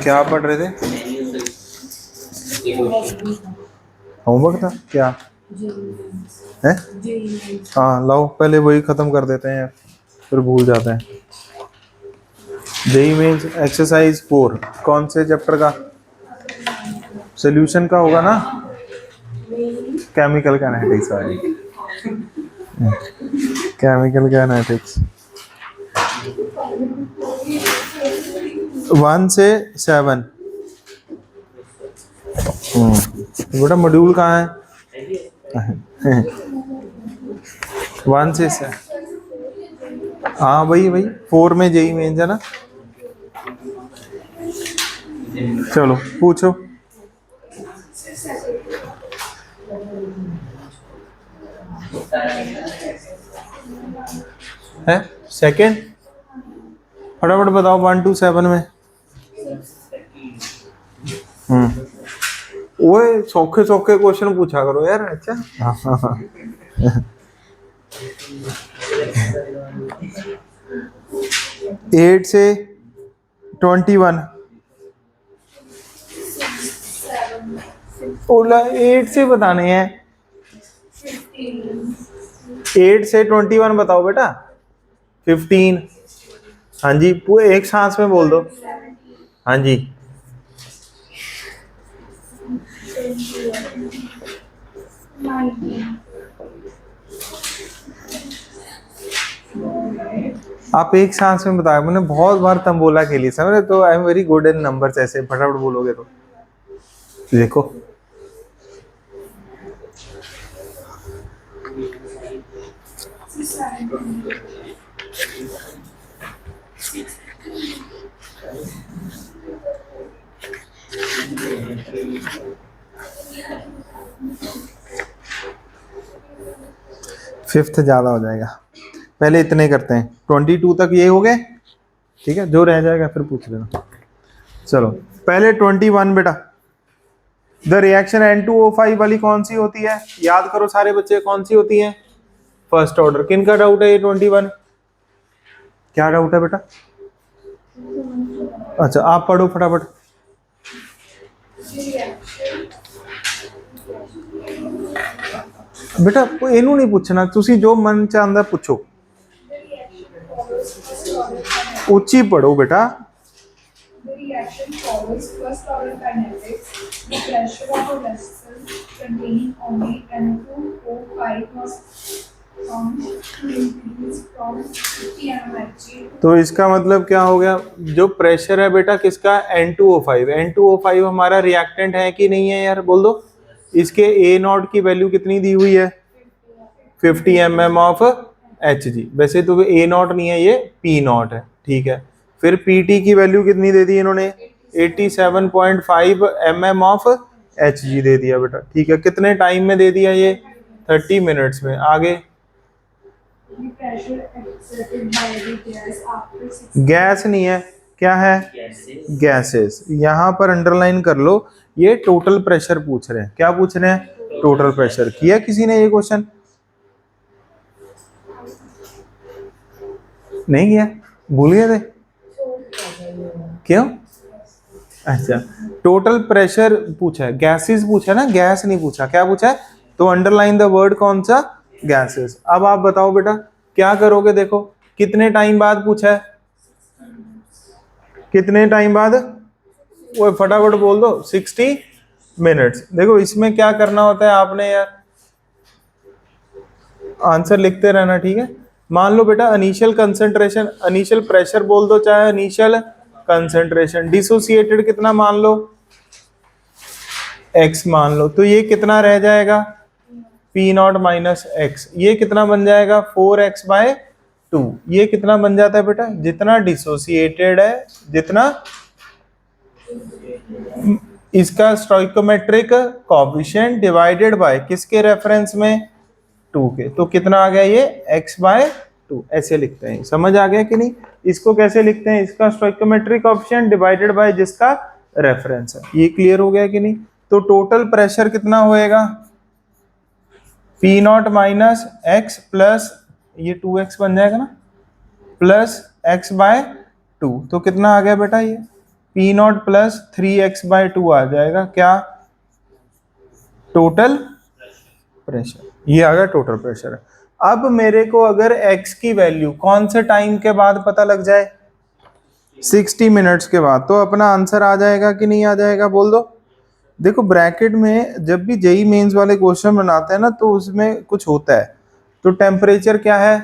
क्या पढ़ रहे थे? होमवर्क था क्या है? हाँ लाओ पहले वही खत्म कर देते हैं फिर भूल जाते हैं। जेई मीन्स एक्सरसाइज 4 कौन से चैप्टर का? सोल्यूशन का होगा ना? केमिकल काइनेटिक्स वाली। केमिकल काइनेटिक्स 1 से 7। बेटा मॉड्यूल कहाँ है? 1 से 7। हाँ वही 4 में जेई मेंस है ना। चलो पूछो। है सेकंड? फटाफट बताओ 1 to 7 में। ओए सौखे सौखे क्वेश्चन पूछा करो यार। अच्छा हाँ 8 से 21। ओला 8 से बताने हैं। 8 से 21 बताओ बेटा। 15। हाँ जी पूरे एक सांस में बोल दो। हाँ जी आप एक सांस में बताया। मैंने बहुत बार तंबोला खेली समझ रहे? तो I am very good in numbers. ऐसे फटाफट बोलोगे तो देखो। फिफ्थ ज्यादा हो जाएगा। पहले इतने करते हैं 22 तक ये हो गए। ठीक है जो रह जाएगा फिर पूछ लेना। चलो पहले 21 बेटा। द रिएक्शन N2O5 वाली कौन सी होती है? याद करो सारे बच्चे कौन सी होती है? First order. किन का डाउट है ये 21? क्या डाउट है बेटा? अच्छा आप पढ़ो फटाफट। बेटा इनू नहीं पूछना तुसी जो मन चाहता पूछो। ऊंची पढ़ो बेटा। The reaction follows first order kinetics. The pressure of a vessel containing only N2O5 must increase from 50 mmHg. तो इसका मतलब क्या हो गया? जो प्रेशर है बेटा किसका? N2O5। N2O5 हमारा रिएक्टेंट है कि नहीं है यार बोल दो। इसके A0 की वैल्यू कितनी दी हुई है? 50 mm ऑफ Hg। वैसे तो A0 नहीं है ये P0 है। ठीक है फिर PT की वैल्यू कितनी दे दी इन्होंने? 87.5 mm ऑफ Hg दे दिया बेटा। ठीक है कितने टाइम में दे दिया ये? 30 मिनट्स में। आगे गैस नहीं है क्या है? गैसेस। यहाँ पर अंडरलाइन कर लो ये टोटल प्रेशर पूछ रहे हैं। क्या पूछ रहे हैं? Total pressure. किया किसी ने ये क्वेश्चन? नहीं किया? भूल गए थे? क्यों? अच्छा टोटल प्रेशर पूछा है, गैसेस पूछा ना, गैस नहीं पूछा। क्या पूछा है? तो अंडरलाइन द वर्ड कौन सा? गैसेस। अब आप बताओ बेटा क्या करोगे? देखो कितने टाइम बाद पूछा है? कितने टाइम बाद? वो फटाफट बोल दो। 60 मिनट्स। देखो इसमें क्या करना होता है आपने यार, आंसर लिखते रहना। ठीक है मान लो बेटा इनिशियल कंसंट्रेशन, इनिशियल प्रेशर बोल दो चाहे इनिशियल कंसंट्रेशन। डिसोसिएटेड कितना मान लो? x मान लो। तो ये कितना रह जाएगा? P0 minus x। ये कितना बन जाएगा? 4x/2। ये कितना बन जाता है बेटा? जितना डिसोसिएटेड है, जितना इसका स्टोइकोमेट्रिक कोएफिशिएंट डिवाइडेड बाय किसके रेफरेंस में? 2 के। तो कितना आ गया ये? x/2। ऐसे लिखते हैं। समझ आ गया कि नहीं? इसको कैसे लिखते हैं? इसका स्टोइकोमेट्रिक कोएफिशिएंट डिवाइडेड बाय जिसका रेफरेंस है। ये क्लियर हो गया कि नहीं? तो टोटल प्रेशर कितना होएगा? P0 माइनस x प्लस ये 2x बन जाएगा ना, प्लस x/2। तो कितना आ गया बेटा ये? पी नॉट प्लस 3x/2 आ जाएगा क्या, टोटल प्रेशर। ये आ गया टोटल प्रेशर। अब मेरे को अगर x की वैल्यू कौन से टाइम के बाद पता लग जाए, 60 मिनट्स के बाद, तो अपना आंसर आ जाएगा कि नहीं आ जाएगा, बोल दो। देखो ब्रैकेट में जब भी जेई मेंस वाले क्वेश्चन बनाते हैं ना, तो उसमें कुछ होता है, तो टेम्परेचर क्या है,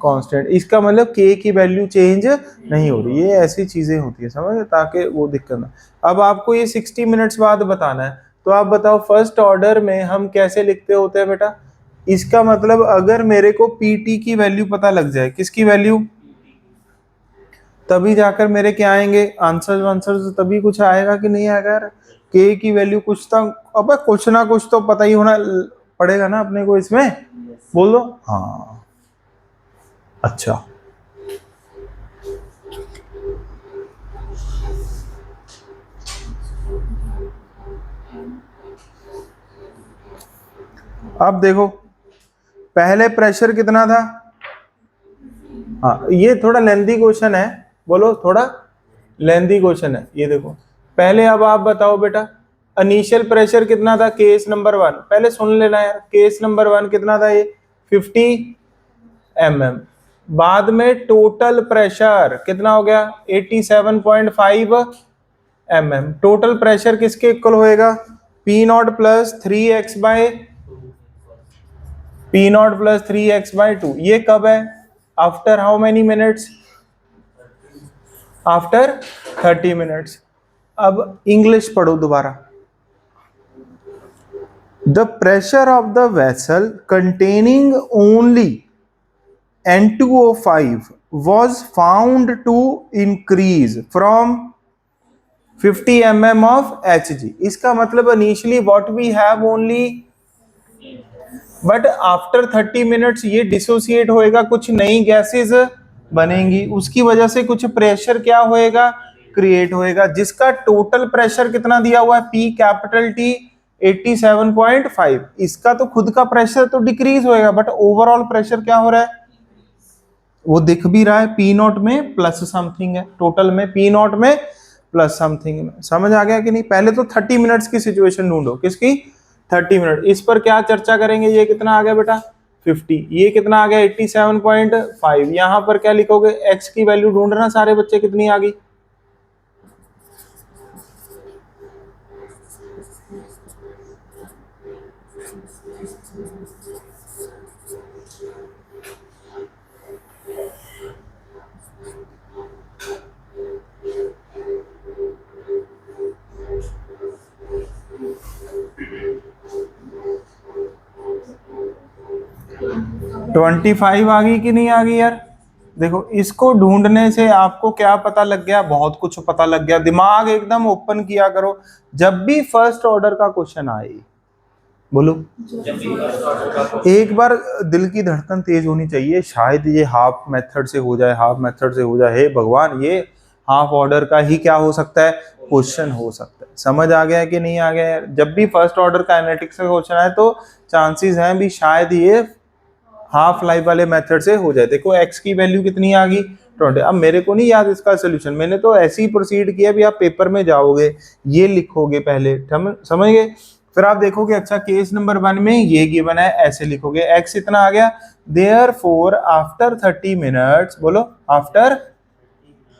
कांस्टेंट। इसका मतलब के की वैल्यू चेंज नहीं हो रही, ये ऐसी चीजें होती है, समझ, ताकि वो दिक्कत ना। अब आपको ये 60 मिनट्स बाद बताना है, तो आप बताओ फर्स्ट ऑर्डर में हम कैसे लिखते होते हैं बेटा। इसका मतलब अगर मेरे को पीटी की वैल्यू पता लग जाए, किसकी वैल्यू, तभी जाकर मेरे क्या आएंगे आंसर आंसर, तभी कुछ आएगा कि नहीं आएगा यार। के की वैल्यू कुछ तो, अब कुछ ना कुछ तो पता ही होना पड़ेगा ना अपने को इसमें, बोल दो। हाँ अच्छा, अब देखो पहले प्रेशर कितना था, हाँ ये थोड़ा लेंथी क्वेश्चन है, बोलो थोड़ा लेंथी क्वेश्चन है। ये देखो पहले, अब आप बताओ बेटा इनिशियल प्रेशर कितना था, केस नंबर 1, पहले सुन लेना यार, केस नंबर 1 कितना था, ये 50 mm। बाद में टोटल प्रेशर कितना हो गया, 87.5 mm। टोटल प्रेशर किसके इक्वल होएगा, पी नॉट प्लस 3x/2। ये कब है, after how many minutes, after 30 minutes. अब इंग्लिश पढ़ो दोबारा। The pressure of the vessel containing only N2O5 was found to increase from 50 mm of Hg। इसका मतलब initially what we have only, but after 30 minutes ये dissociate होएगा, कुछ नई gases बनेंगी, उसकी वजह से कुछ प्रेशर क्या होएगा, क्रिएट होएगा, जिसका टोटल प्रेशर कितना दिया हुआ है, पी कैपिटल टी 87.5। इसका तो खुद का प्रेशर तो डिक्रीज होएगा, बट ओवरऑल प्रेशर क्या हो रहा है, वो दिख भी रहा है, पी नॉट में प्लस समथिंग है, टोटल में पी नॉट में प्लस समथिंग में। समझ आ गया कि नहीं। पहले तो 30 मिनट्स की सिचुएशन ढूंढो, किसकी, 30 मिनट। इस पर क्या चर्चा करेंगे, ये कितना आ गया बेटा 50, ये कितना आ गया 87.5। यहां पर क्या लिखोगे, एक्स की वैल्यू ढूंढना सारे बच्चे, कितनी आ गई, ट्वेंटी 25 आ गई कि नहीं आ गई यार। देखो इसको ढूंढने से आपको क्या पता लग गया, बहुत कुछ पता लग गया। दिमाग एकदम ओपन किया करो, जब भी फर्स्ट ऑर्डर का क्वेश्चन आए, बोलो एक बार दिल की धड़कन तेज होनी चाहिए, शायद ये हाफ मेथड से हो जाए, हाफ मेथड से हो जाए, हे भगवान ये हाफ ऑर्डर का ही क्या हो सकता है, क्वेश्चन हो सकता है। समझ आ गया कि नहीं आ गया। जब भी फर्स्ट ऑर्डर काइनेटिक्स का क्वेश्चन आए तो चांसेस हैं भी शायद ये हाफ लाइफ वाले मेथड से हो जाए। देखो एक्स की वैल्यू कितनी आ गई 20। अब मेरे को नहीं याद इसका सोल्यूशन, मैंने तो ऐसे ही प्रोसीड किया, भी आप पेपर में जाओगे ये लिखोगे पहले, समझ गए, फिर आप देखोगे अच्छा केस नंबर 1 में ये गिवन है, ऐसे लिखोगे, एक्स इतना आ गया, देयरफॉर आफ्टर 30 मिनट्स, बोलो आफ्टर।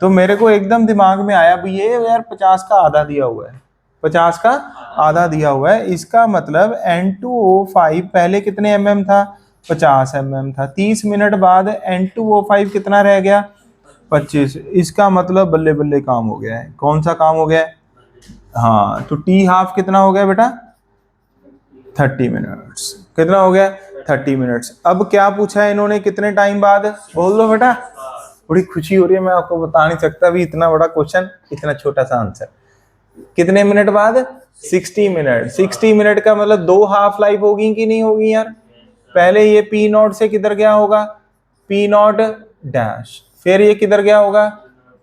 तो मेरे को एकदम दिमाग में आया भी ये यार 50 का आधा दिया हुआ है, 50 का आधा दिया हुआ है, इसका मतलब N2O5 पहले कितने mm था, 50 mm था। 30 मिनट बाद N2O5 कितना रह गया, 25। इसका मतलब बल्ले बल्ले काम हो गया है। कौन सा काम हो गया है, हाँ, तो टी हाफ कितना हो गया बेटा 30 मिनट्स। कितना हो गया 30 मिनट्स। अब क्या पूछा है इन्होंने, कितने टाइम बाद, बोल दो बेटा। बड़ी खुशी हो रही है, मैं आपको बता नहीं सकता भी, इतना बड़ा क्वेश्चन इतना छोटा सा आंसर। कितने मिनट बाद, 60 मिनट। 60 मिनट का मतलब 2 हाफ लाइफ होगी कि नहीं होगी यार। पहले ये पी नॉट से किधर गया होगा, पी नॉट डैश, फिर ये किधर गया होगा,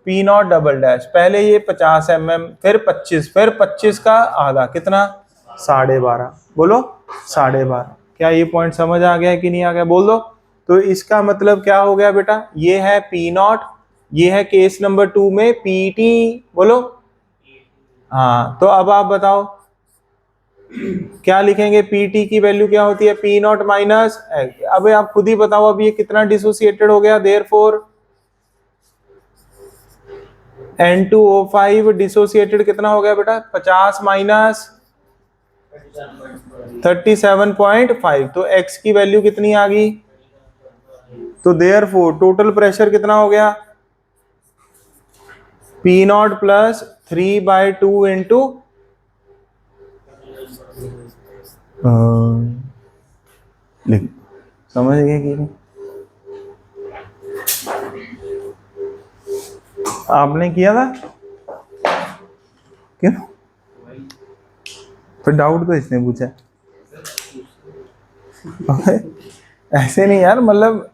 पी नॉट डबल डैश। पहले ये 50 mm, फिर 25, फिर 25 का आधा, कितना 12.5। बोलो 12.5। क्या ये पॉइंट समझ आ गया कि नहीं आ गया, बोल दो। तो इसका मतलब क्या हो गया बेटा, ये है पी नॉट, ये है केस नंबर 2 में पीटी, बोलो। हाँ, तो अब आप बताओ क्या लिखेंगे? पीटी की वैल्यू क्या होती है? पी नॉट माइनस, अबे आप खुद ही बताओ अब ये कितना डिसोसिएटेड हो गया। देयरफॉर N2O5 डिसोसिएटेड कितना हो गया बेटा? 50 माइनस 37.5, तो x की वैल्यू कितनी आ गई? तो देयरफॉर टोटल प्रेशर कितना हो गया? P नॉट प्लस 3/2 इंटू लिख, समझ गए कि नहीं? आपने किया था क्यों? फिर डाउट तो इसने पूछा। ऐसे नहीं यार, मतलब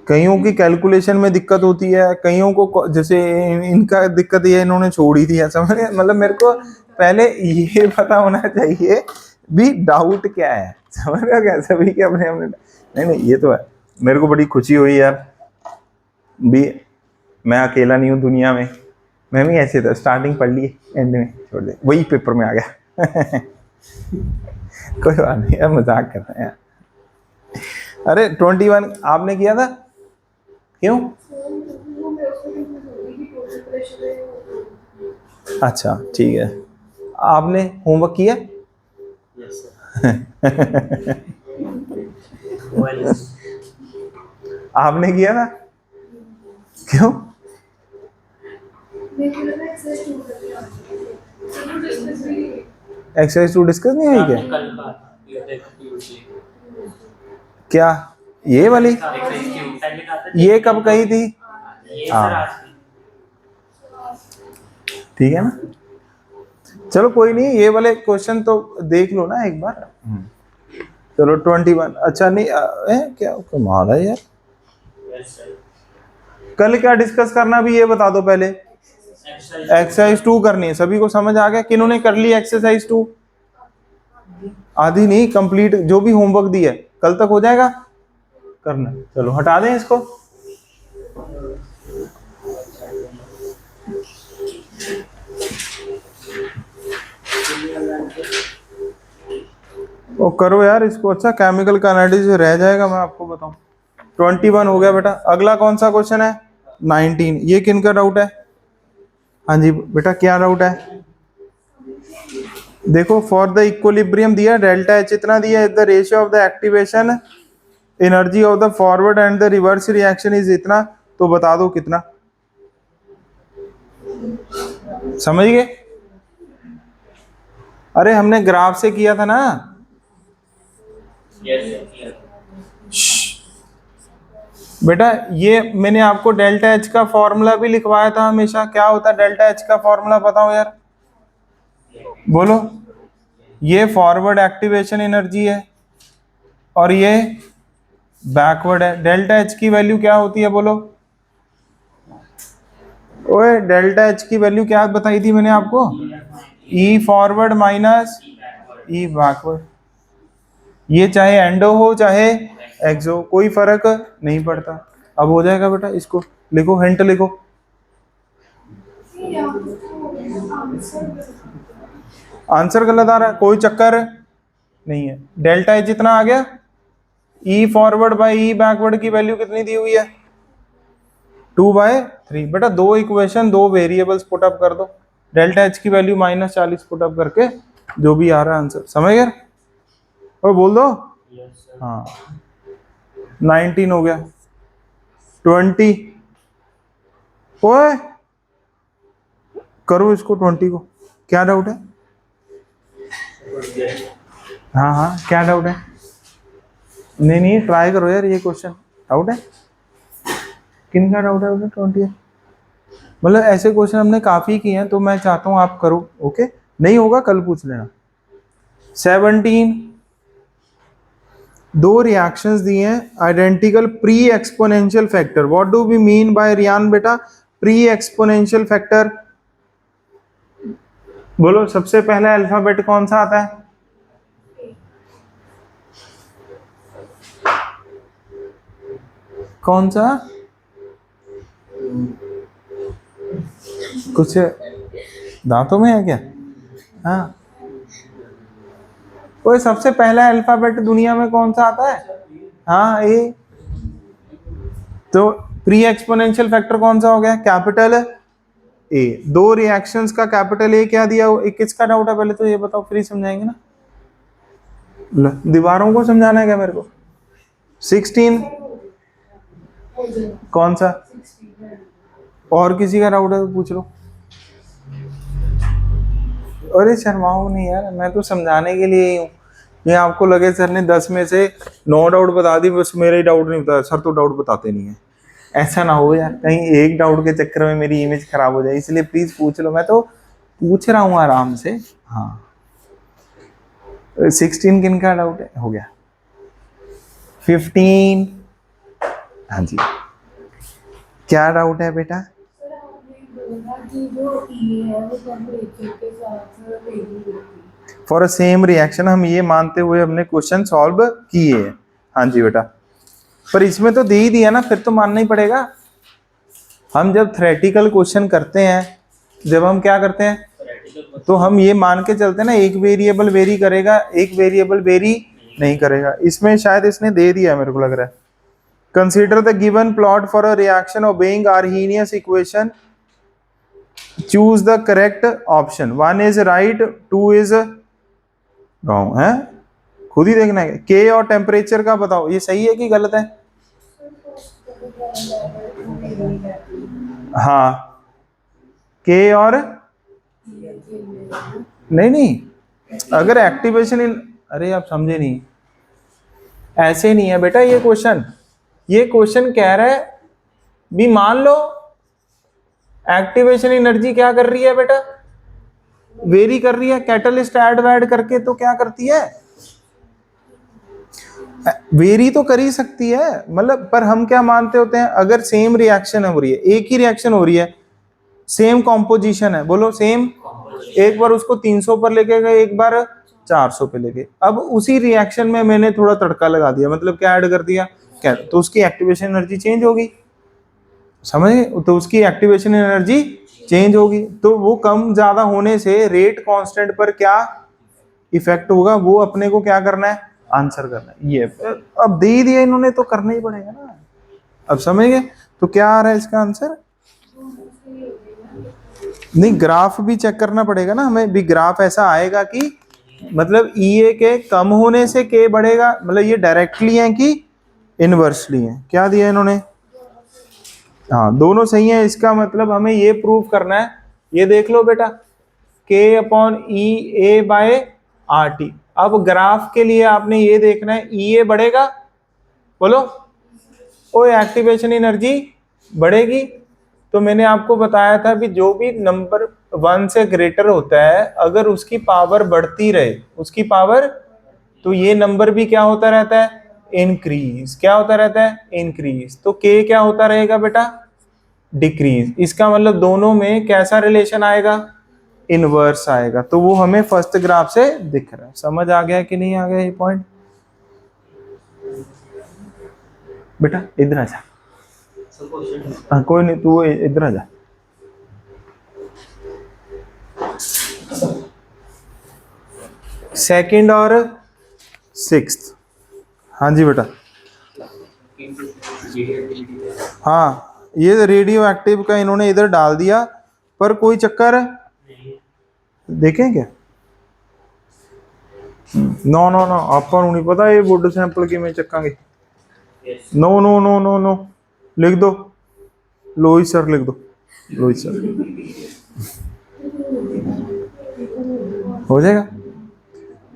कईयों की कैलकुलेशन में दिक्कत होती है, कईयों को जैसे इनका दिक्कत ये इन्होंने छोड़ी थी, समझ गए? मतलब मेरे को पहले ये पता होना चाहिए भी डाउट क्या है, समझ गया? कैसे भी कि अपने अपने नहीं नहीं, ये तो है। मेरे को बड़ी खुशी हुई यार भी, मैं अकेला नहीं हूँ दुनिया में। मैं भी ऐसे था, स्टार्टिंग पढ़ ली, एंड में छोड़ दे, वही पेपर में आ गया। कोई बात नहीं यार, मजाक कर रहे हैं यार। अरे 21 आपने किया था क्यों? अच्छा ठीक है, आपने होमवर्क किया? आपने किया था क्यों? एक्सरसाइज टू डिस्कस नहीं आई क्या? क्या ये वाली? ये कब कही थी? हाँ ठीक है ना, चलो कोई नहीं, ये वाले क्वेश्चन तो देख लो ना एक बार। चलो 21, अच्छा नहीं क्या कमाल है यार। कल क्या डिस्कस करना भी ये बता दो पहले। एक्सरसाइज 2 करनी है, सभी को समझ आ गया? किन्होंने कर ली एक्सरसाइज 2? आधी नहीं, कंप्लीट जो भी होमवर्क दिया है कल तक हो जाएगा करना। चलो हटा दें इसको। वो करो यार इसको, अच्छा केमिकल का एनालिसिस रह जाएगा, मैं आपको बताऊं। 21 हो गया बेटा। अगला कौन सा क्वेश्चन है? 19। ये किन का डाउट है? हाँ जी बेटा, क्या डाउट है? देखो, फॉर द इक्विलिब्रियम दिया, डेल्टा एच इतना दिया, the ratio of the activation energy of the forward and the reverse reaction is इतना, तो बता दो कितना। समझ गए? अरे हमने ग्राफ से किया था ना। बेटा ये मैंने आपको डेल्टा एच का फॉर्मूला भी लिखवाया था हमेशा। क्या होता है डेल्टा एच का फॉर्मूला, बताओ यार, बोलो। ये फॉरवर्ड एक्टिवेशन एनर्जी है और ये बैकवर्ड है। डेल्टा एच की वैल्यू क्या होती है, बोलो। ओए डेल्टा एच की वैल्यू क्या बताई थी मैंने आपको? ई फॉरवर्ड माइनस ई बैकवर्ड। ये चाहे एंडो हो चाहे एक्सो, कोई फर्क नहीं पड़ता। अब हो जाएगा बेटा, इसको लिखो, हिंट लिखो। आंसर गलत आ रहा है, कोई चक्कर नहीं है। डेल्टा एच जितना आ गया, ई फॉरवर्ड बाय ई बैकवर्ड की वैल्यू कितनी दी हुई है? 2/3। बेटा दो इक्वेशन, दो वेरिएबल्स पुट अप कर दो, डेल्टा एच की वैल्यू -40 पुट अप करके जो भी आ रहा है आंसर। समझ गए? और बोल दो। हाँ 19 हो गया। 20, ओए करो इसको 20 को। क्या डाउट है? हाँ हाँ क्या डाउट है? नहीं नहीं ट्राई करो यार, ये क्वेश्चन डाउट है। किन का डाउट है? 20 है, मतलब ऐसे क्वेश्चन हमने काफी किए हैं, तो मैं चाहता हूं आप करो। ओके, नहीं होगा कल पूछ लेना। 17, दो रिएक्शंस दिए हैं, identical pre exponential factor. What do we mean by Riyan बेटा प्री एक्सपोनेंशियल फैक्टर? बोलो, सबसे पहला अल्फाबेट कौन सा आता है? कौन सा? कुछ दांतों में है क्या? हाँ, वो सबसे पहला अल्फाबेट दुनिया में कौन सा आता है? हाँ, ए। तो प्री एक्सपोनेंशियल फैक्टर कौन सा हो गया? Capital A. दो रिएक्शंस का कैपिटल ए क्या दिया? एक किसका डाउट है पहले तो ये बताओ, फिर समझाएंगे ना। दीवारों को समझाना है क्या मेरे को? 16 कौन सा? और किसी का डाउट है तो पूछ लो। अरे शर्माओ नहीं यार, मैं तो समझाने के लिए ही हूँ। ये आपको लगे सर ने 10 में से 9 डाउट बता दी, बस मेरे ही डाउट नहीं बताया, सर तो डाउट बताते नहीं है। ऐसा ना हो यार, कहीं एक डाउट के चक्कर में मेरी इमेज खराब हो जाए, इसलिए प्लीज पूछ लो। मैं तो पूछ रहा हूँ आराम से। हाँ, 16 किन का डाउट है? हो गया 15। हाँ जी, क्या डाउट है बेटा? सर आपने बोला कि जो ई है वो टेम्परेचर के साथ वेरी होती है। फॉर अ सेम रिएक्शन, हम ये मानते हुए हमने क्वेश्चन सॉल्व किए हैं। हाँ जी बेटा, पर इसमें तो दे ही दिया ना, फिर तो मानना ही पड़ेगा। हम जब थ्योरेटिकल क्वेश्चन करते हैं, जब हम क्या करते हैं, तो हम ये मान के चलते हैं ना, एक वेरिएबल वेरी करेगा, एक वेरिएबल वेरी नहीं करेगा। इसमें शायद इसने दे दिया, मेरे को लग रहा है। Consider the given plot for a reaction obeying Arrhenius equation, choose the correct option. 1 is right, 2 is wrong है, खुद ही देखना है। के और टेम्परेचर का बताओ, ये सही है कि गलत है? हाँ, के और नहीं, अगर एक्टिवेशन इन, अरे आप समझे नहीं, ऐसे नहीं है बेटा ये क्वेश्चन। ये क्वेश्चन कह रहा है भी मान लो एक्टिवेशन एनर्जी क्या कर रही है बेटा? वेरी कर रही है। कैटलिस्ट ऐड वैड करके तो क्या करती है? वेरी तो कर ही सकती है, मतलब, पर हम क्या मानते होते हैं, अगर सेम रिएक्शन हो रही है, एक ही रिएक्शन हो रही है, सेम कॉम्पोजिशन है, बोलो सेम, एक बार उसको 300 पर लेके गए, एक बार 400 पे लेके, अब उसी रिएक्शन में मैंने थोड़ा तड़का लगा दिया, मतलब क्या ऐड कर दिया, क्या, तो उसकी एक्टिवेशन एनर्जी चेंज होगी, समझे? तो उसकी एक्टिवेशन एनर्जी चेंज होगी, तो वो कम ज्यादा होने से रेट कांस्टेंट पर क्या इफेक्ट होगा, वो अपने को क्या करना है, आंसर करना है। ये अब दे ही दिया इन्होंने, तो करना ही पड़ेगा ना। अब समझ गए? तो क्या आ रहा है इसका आंसर? नहीं, ग्राफ भी चेक करना पड़ेगा ना हमें भी। ग्राफ ऐसा आएगा कि मतलब ई के कम होने से के बढ़ेगा, मतलब ये डायरेक्टली है कि इनवर्सली है? क्या दिया इन्होंने? हाँ, दोनों सही है। इसका मतलब हमें ये प्रूव करना है, ये देख लो बेटा, के अपॉन ई ए बाय आर टी। अब ग्राफ के लिए आपने ये देखना है, ई ए बढ़ेगा, बोलो, ओ एक्टिवेशन एनर्जी बढ़ेगी। तो मैंने आपको बताया था भी जो भी नंबर 1 से ग्रेटर होता है, अगर उसकी पावर बढ़ती रहे, उसकी पावर, तो ये नंबर भी क्या होता रहता है, इंक्रीज। क्या होता रहता है, इंक्रीज। तो के क्या होता रहेगा बेटा, डिक्रीज। इसका मतलब दोनों में कैसा रिलेशन आएगा, इनवर्स आएगा। तो वो हमें फर्स्ट ग्राफ से दिख रहा है। समझ आ गया कि नहीं आ गया ये पॉइंट? बेटा इधर आ जा। हाँ कोई नहीं, तू इधर आ जा। सेकंड और सिक्स्थ, हाँ जी बेटा। हाँ, ये रेडियो एक्टिव का इन्होंने इधर डाल दिया, पर कोई चक्कर देखें क्या? नो नो नो, आपको नहीं पता ये वुड सैंपल की में चक्कांगे। No no no no no, लिख दो, लोही सर लिख दो, लोही सर हो जाएगा।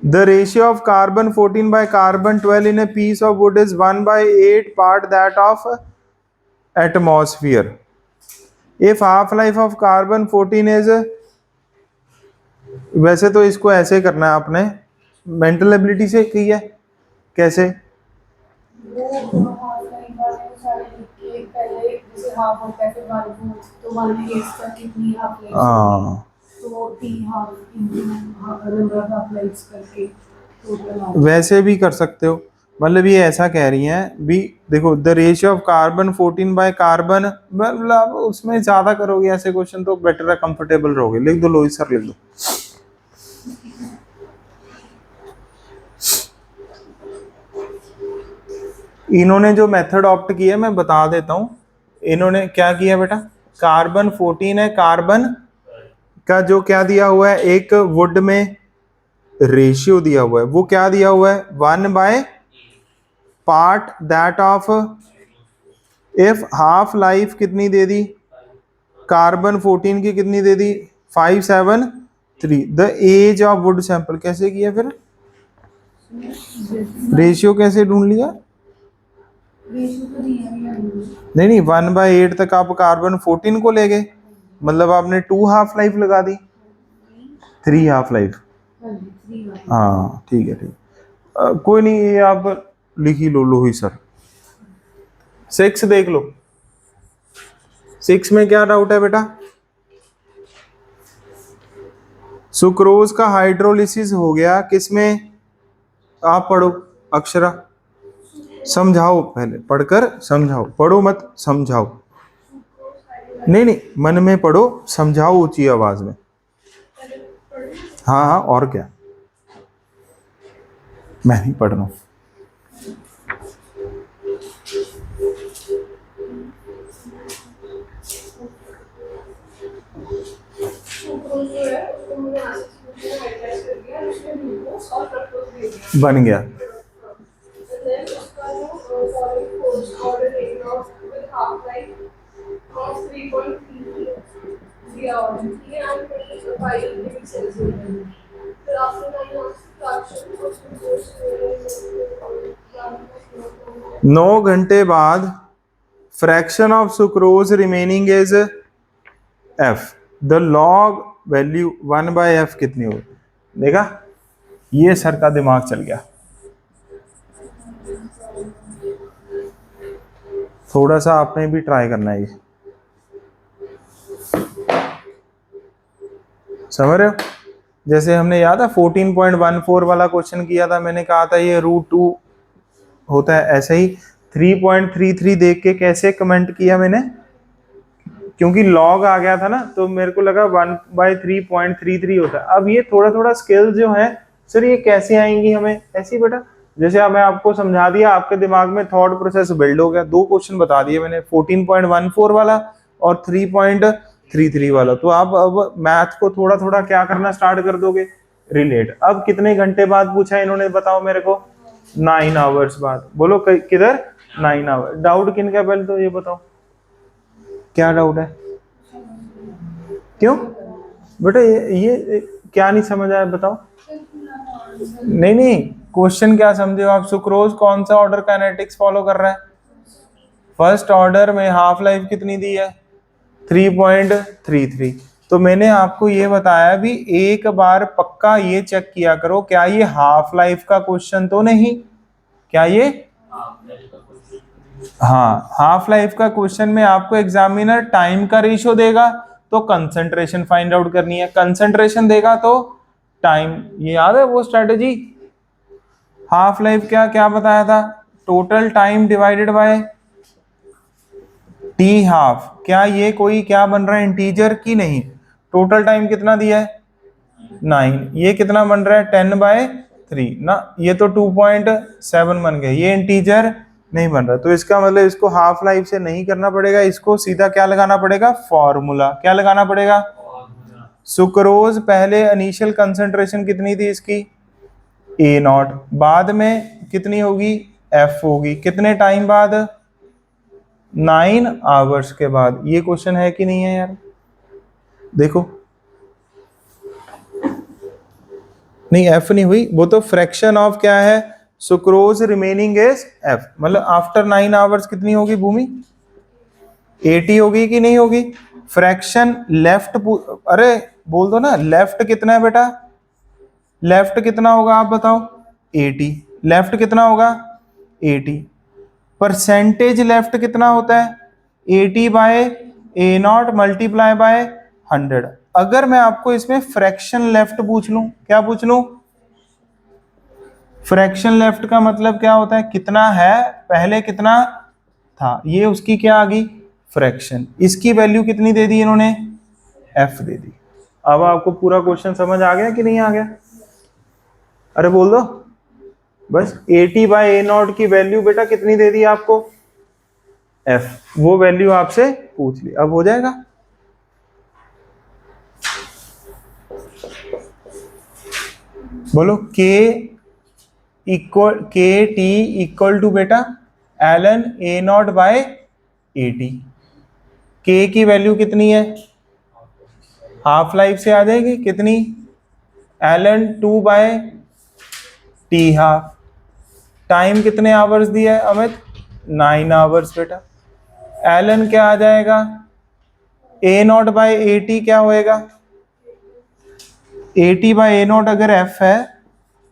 The ratio of carbon 14 by carbon 12 in a piece of wood is 1/8 part that of atmosphere. If half life of carbon 14 is, वैसे तो इसको ऐसे करना है आपने, मेंटल एबिलिटी से की है। कैसे? हाँ, वैसे भी कर सकते हो। मतलब ये ऐसा कह रही हैं भी देखो the ratio of carbon 14 by carbon, मतलब उसमें ज्यादा करोगे ऐसे क्वेश्चन तो बेटर है, कंफर्टेबल रहोगे। लिख दो लोही सर, लिख दो। इन्होंने जो मेथड ऑप्ट किया मैं बता देता हूं। इन्होंने क्या किया बेटा, कार्बन 14 है, कार्बन का जो क्या दिया हुआ है, एक वुड में रेशियो दिया हुआ है, वो क्या दिया हुआ है, 1 by part that of, if half life कितनी दे दी कार्बन 14 की, कितनी दे दी 573, the age of wood sample. कैसे किया फिर, रेशियो कैसे ढूंढ लिया, नहीं नहीं 1/8 तक आप कार्बन 14 को ले गए, मतलब आपने 2 हाफ लाइफ लगा दी, 3 हाफ लाइफ। हाँ ठीक है, ठीक कोई नहीं, ये आप लिख ही लो लोही सर। 6 देख लो, 6 में क्या डाउट है बेटा, सुक्रोज का हाइड्रोलिसिस हो गया किसमें, आप पढ़ो अक्षरा, समझाओ, पहले पढ़कर समझाओ, पढ़ो मत समझाओ, नहीं नहीं मन में पढ़ो, समझाओ ऊंची आवाज में। हाँ हाँ, और क्या, मैं नहीं पढ़ रहा हूं। बन गया, नौ घंटे बाद fraction of sucrose remaining is F, the log value 1/f कितनी होगी। देखा, ये सर का दिमाग चल गया, थोड़ा सा आपने भी ट्राई करना है, ये समझ रहे हो। जैसे हमने याद है 14.14 वाला क्वेश्चन किया था, मैंने कहा था ये √2 होता है, ऐसे ही 3.33 देख के कैसे कमेंट किया मैंने, क्योंकि लॉग आ गया था ना, तो मेरे को लगा 1/3.33 होता है। अब ये थोड़ा थोड़ा स्किल्स जो है सर, ये कैसे आएंगी हमें, ऐसी बेटा, जैसे मैं आपको समझा दिया, आपके दिमाग में थॉट प्रोसेस बिल्ड हो गया। 2 क्वेश्चन बता दिए मैंने, 14.14 वाला और 3.33 वाला, तो आप अब मैथ को थोड़ा थोड़ा क्या करना स्टार्ट कर दोगे, रिलेट। अब कितने घंटे बाद पूछा इन्होंने, बताओ मेरे को, 9 आवर्स बाद। बोलो किधर, 9 आवर। डाउट किन का, पहले तो ये बताओ क्या डाउट है, क्यों बेटा, ये क्या नहीं समझ आया, बताओ। नहीं नहीं, क्वेश्चन क्या समझे हो आप, सुक्रोज कौन सा ऑर्डर काइनेटिक्स फॉलो कर रहा है, फर्स्ट ऑर्डर में हाफ लाइफ कितनी दी है, 3.33। तो मैंने आपको ये बताया भी, एक बार पक्का ये चेक किया करो, क्या ये हाफ लाइफ का क्वेश्चन तो नहीं, क्या ये, हाँ हाफ लाइफ का क्वेश्चन में आपको एग्जामिनर टाइम का रेशियो देगा तो कंसंट्रेशन फाइंड आउट करनी है, कंसंट्रेशन देगा तो टाइम। ये याद है वो स्ट्रेटेजी, हाफ लाइफ क्या क्या बताया था, total time divided by T half. क्या ये कोई क्या बन रहा है, इंटीजर की नहीं, टोटल टाइम कितना दिया है 9, ये कितना बन रहा है 10/3 ना, ये तो 2.7 बन गया, ये इंटीजर नहीं बन रहा, तो इसका मतलब इसको हाफ लाइफ से नहीं करना पड़ेगा, इसको सीधा क्या लगाना पड़ेगा, फॉर्मूला। क्या लगाना पड़ेगा, सुक्रोज पहले इनिशियल कंसंट्रेशन कितनी थी इसकी A0, बाद में कितनी होगी F होगी, कितने टाइम बाद, 9 आवर्स के बाद। ये क्वेश्चन है कि नहीं है यार, देखो, नहीं F नहीं हुई, वो तो फ्रैक्शन ऑफ क्या है, सुक्रोज रिमेनिंग इज F, मतलब आफ्टर 9 आवर्स कितनी होगी भूमि, 80 होगी कि नहीं होगी। फ्रैक्शन लेफ्ट, अरे बोल दो ना, लेफ्ट कितना है बेटा, लेफ्ट कितना होगा आप बताओ, 80, लेफ्ट कितना होगा 80, परसेंटेज लेफ्ट कितना होता है 80/A0 मल्टीप्लाई बाय 100। अगर मैं आपको इसमें फ्रैक्शन लेफ्ट पूछ लूं, क्या पूछ लूं, फ्रैक्शन लेफ्ट का मतलब क्या होता है, कितना है, पहले कितना था, ये उसकी क्या आ गई, फ्रैक्शन। इसकी वैल्यू कितनी दे दी इन्होंने, f दे दी। अब आपको पूरा क्वेश्चन समझ आ गया कि नहीं आ गया? अरे बोल दो। बस 80/a0 की वैल्यू बेटा कितनी दे दी आपको, f, वो वैल्यू आपसे पूछ ली, अब हो जाएगा। बोलो kt इक्वल टू बेटा ln a0/80। k की वैल्यू कितनी है, हाफ लाइफ से आ जाएगी कितनी, ln 2/t हाफ। टाइम कितने आवर्स दिया है अमित, 9 आवर्स बेटा। ln क्या आ जाएगा, a0/80 क्या होएगा, 80/a0 अगर f है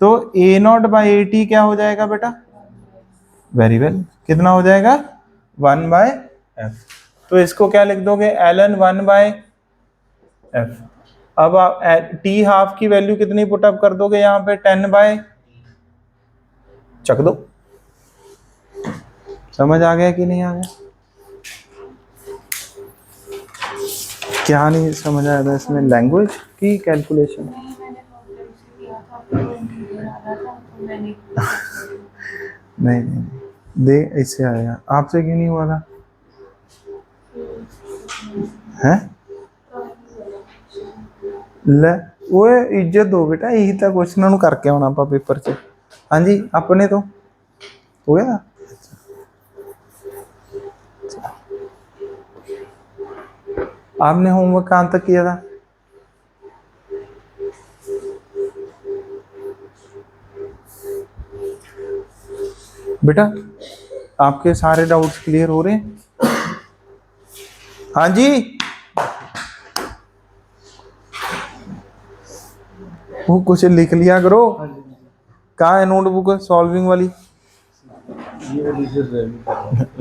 तो a0/80 क्या हो जाएगा बेटा, वेरी वेल, कितना हो जाएगा, 1/f। तो इसको क्या लिख दोगे, ln 1/f। अब आप t हाफ की वैल्यू कितनी पुटअप कर दोगे यहाँ पे, 10/, चक दो। समझ आ गया कि नहीं आ गया? क्या नहीं समझ आया था इसमें, लैंग्वेज की कैलकुलेशन। मैंने कॉम्प्लेक्स किया था तो इंटीजर आ रहा था तो मैंने नहीं नहीं दे, इससे आएगा, आपसे क्यों नहीं हुआ था, हैं? ले ओए इज्जत दो बेटा, यही था क्वेश्चन ਨੂੰ करके आना ਆਪਾਂ पेपर ਚ। हाँ जी अपने तो हो गया था। आपने होमवर्क कहाँ तक किया था, बेटा आपके सारे डाउट्स क्लियर हो रहे हैं? हाँ जी, वो कुछ लिख लिया करो। कहाँ है नोटबुक सॉल्विंग वाली,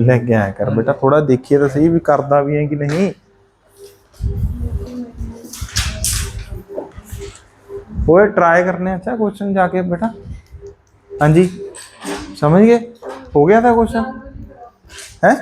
लेके आया कर बेटा, थोड़ा देखिए तो सही भी करता भी है कि नहीं। वो ट्राई करने अच्छा क्वेश्चन जाके बेटा। हाँ जी समझ गए, हो गया था क्वेश्चन है।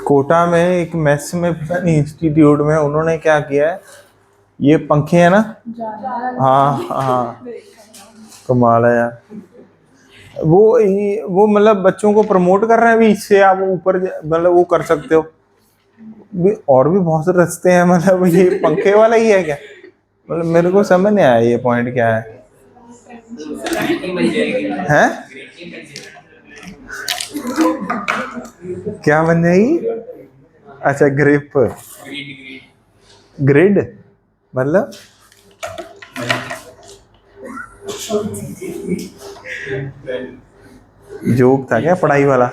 कोटा में एक मेस में इंस्टीट्यूट में उन्होंने क्या किया है, ये पंखे है ना, हाँ हाँ कमाल है यार। वो मतलब बच्चों को प्रमोट कर रहे हैं भी, इससे आप ऊपर मतलब वो कर सकते हो भी, और भी बहुत से रास्ते हैं, मतलब ये पंखे वाला ही है क्या, मतलब मेरे को समझ नहीं आया ये पॉइंट क्या है, हैं? क्या बन जाएगी, अच्छा ग्रिप, ग्रिड मतलब जोक था क्या पढ़ाई वाला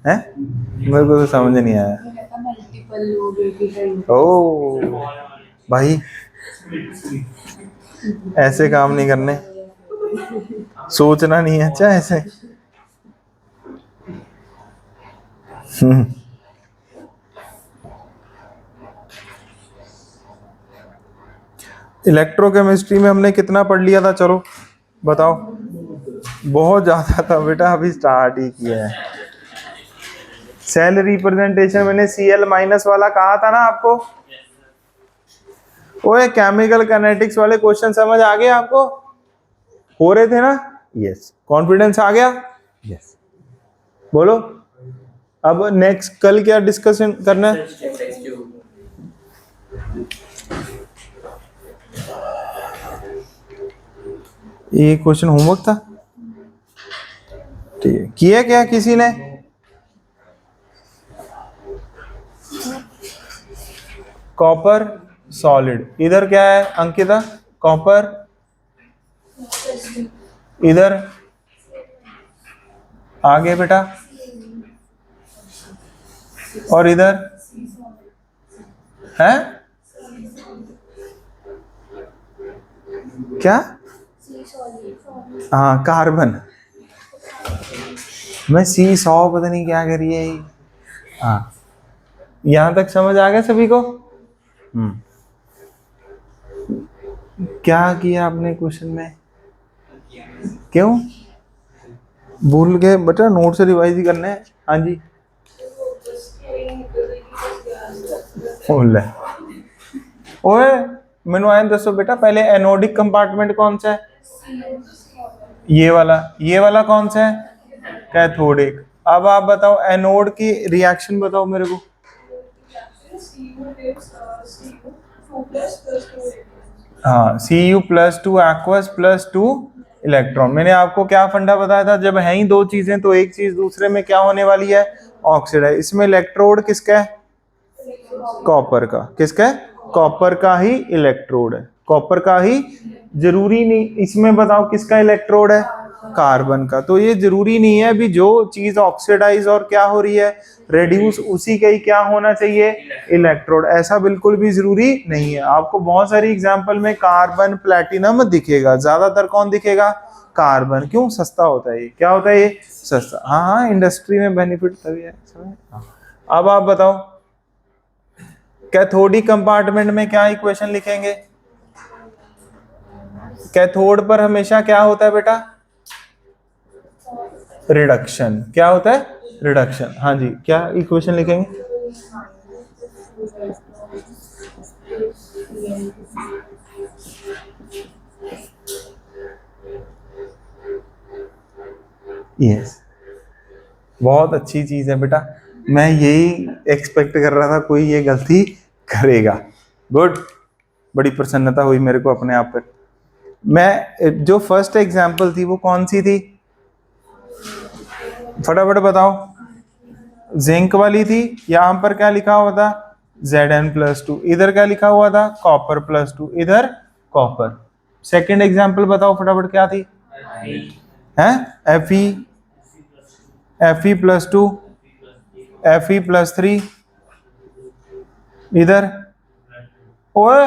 है, मेरे को तो समझ नहीं आया। मल्टीपल लोग एक ही टाइम ओ भाई ऐसे काम नहीं करने, सोचना नहीं है अच्छा ऐसे। इलेक्ट्रोकेमिस्ट्री में हमने कितना पढ़ लिया था, चलो बताओ, बहुत ज्यादा था बेटा, अभी स्टार्ट ही किया है। सेल रिप्रेजेंटेशन मैंने Cl- वाला कहा था ना आपको, ओए केमिकल काइनेटिक्स वाले क्वेश्चन समझ आ गए आपको, हो रहे थे ना, यस, कॉन्फिडेंस आ गया, यस। बोलो अब नेक्स्ट कल क्या डिस्कशन करना है, ये क्वेश्चन होमवर्क था, ठीक है, किया क्या किसी ने, कॉपर सॉलिड, इधर क्या है अंकिता, कॉपर इधर आगे बेटा, और इधर है क्या? हाँ कार्बन में C100 पता नहीं क्या करिए। हाँ यहां तक समझ आ गया सभी को? क्या किया आपने क्वेश्चन में? क्यों भूल गए बेटा? नोट से रिवाइज ही करना है। हाँ जी बोल ओए मैनू आए दसो बेटा, पहले एनोडिक कंपार्टमेंट कौन सा है? ये वाला कौन सा है? कैथोडिक। अब आप बताओ एनोड की रिएक्शन बताओ मेरे को। हाँ Cu+2 एक्वस +2 इलेक्ट्रॉन। मैंने आपको क्या फंडा बताया था, जब है ही दो चीजें तो एक चीज दूसरे में क्या होने वाली है? ऑक्सीडाइज। इसमें इलेक्ट्रोड किसका है? कॉपर का। किसका है? कॉपर का ही इलेक्ट्रोड है, कॉपर का ही। जरूरी नहीं इसमें बताओ किसका इलेक्ट्रोड है? कार्बन का। तो ये जरूरी नहीं है अभी जो चीज ऑक्सीडाइज और क्या हो रही है? रेड्यूस, उसी का ही क्या होना चाहिए? इलेक्ट्रोड। ऐसा बिल्कुल भी जरूरी नहीं है। आपको बहुत सारी एग्जांपल में कार्बन प्लैटिनम दिखेगा, ज्यादातर कौन दिखेगा? कार्बन। क्यों? सस्ता होता है ये। क्या होता है ये? सस्ता। हाँ हाँ इंडस्ट्री में बेनिफिट तभी है। अब आप बताओ कैथोडिक कंपार्टमेंट में क्या इक्वेशन लिखेंगे? कैथोड पर हमेशा क्या होता है बेटा? रिडक्शन। क्या होता है? रिडक्शन। हाँ जी, क्या इक्वेशन लिखेंगे? यस बहुत अच्छी चीज है बेटा, मैं यही एक्सपेक्ट कर रहा था कोई ये गलती करेगा। गुड, बड़ी प्रसन्नता हुई मेरे को अपने आप पर। मैं जो फर्स्ट एग्जांपल थी वो कौन सी थी? फटाफट बताओ। जिंक वाली थी। यहां पर क्या लिखा हुआ था? Zn+2। इधर क्या लिखा हुआ था? कॉपर +2। इधर कॉपर। सेकंड एग्जांपल बताओ फटाफट, क्या थी? है Fe+2 Fe+3। इधर ओए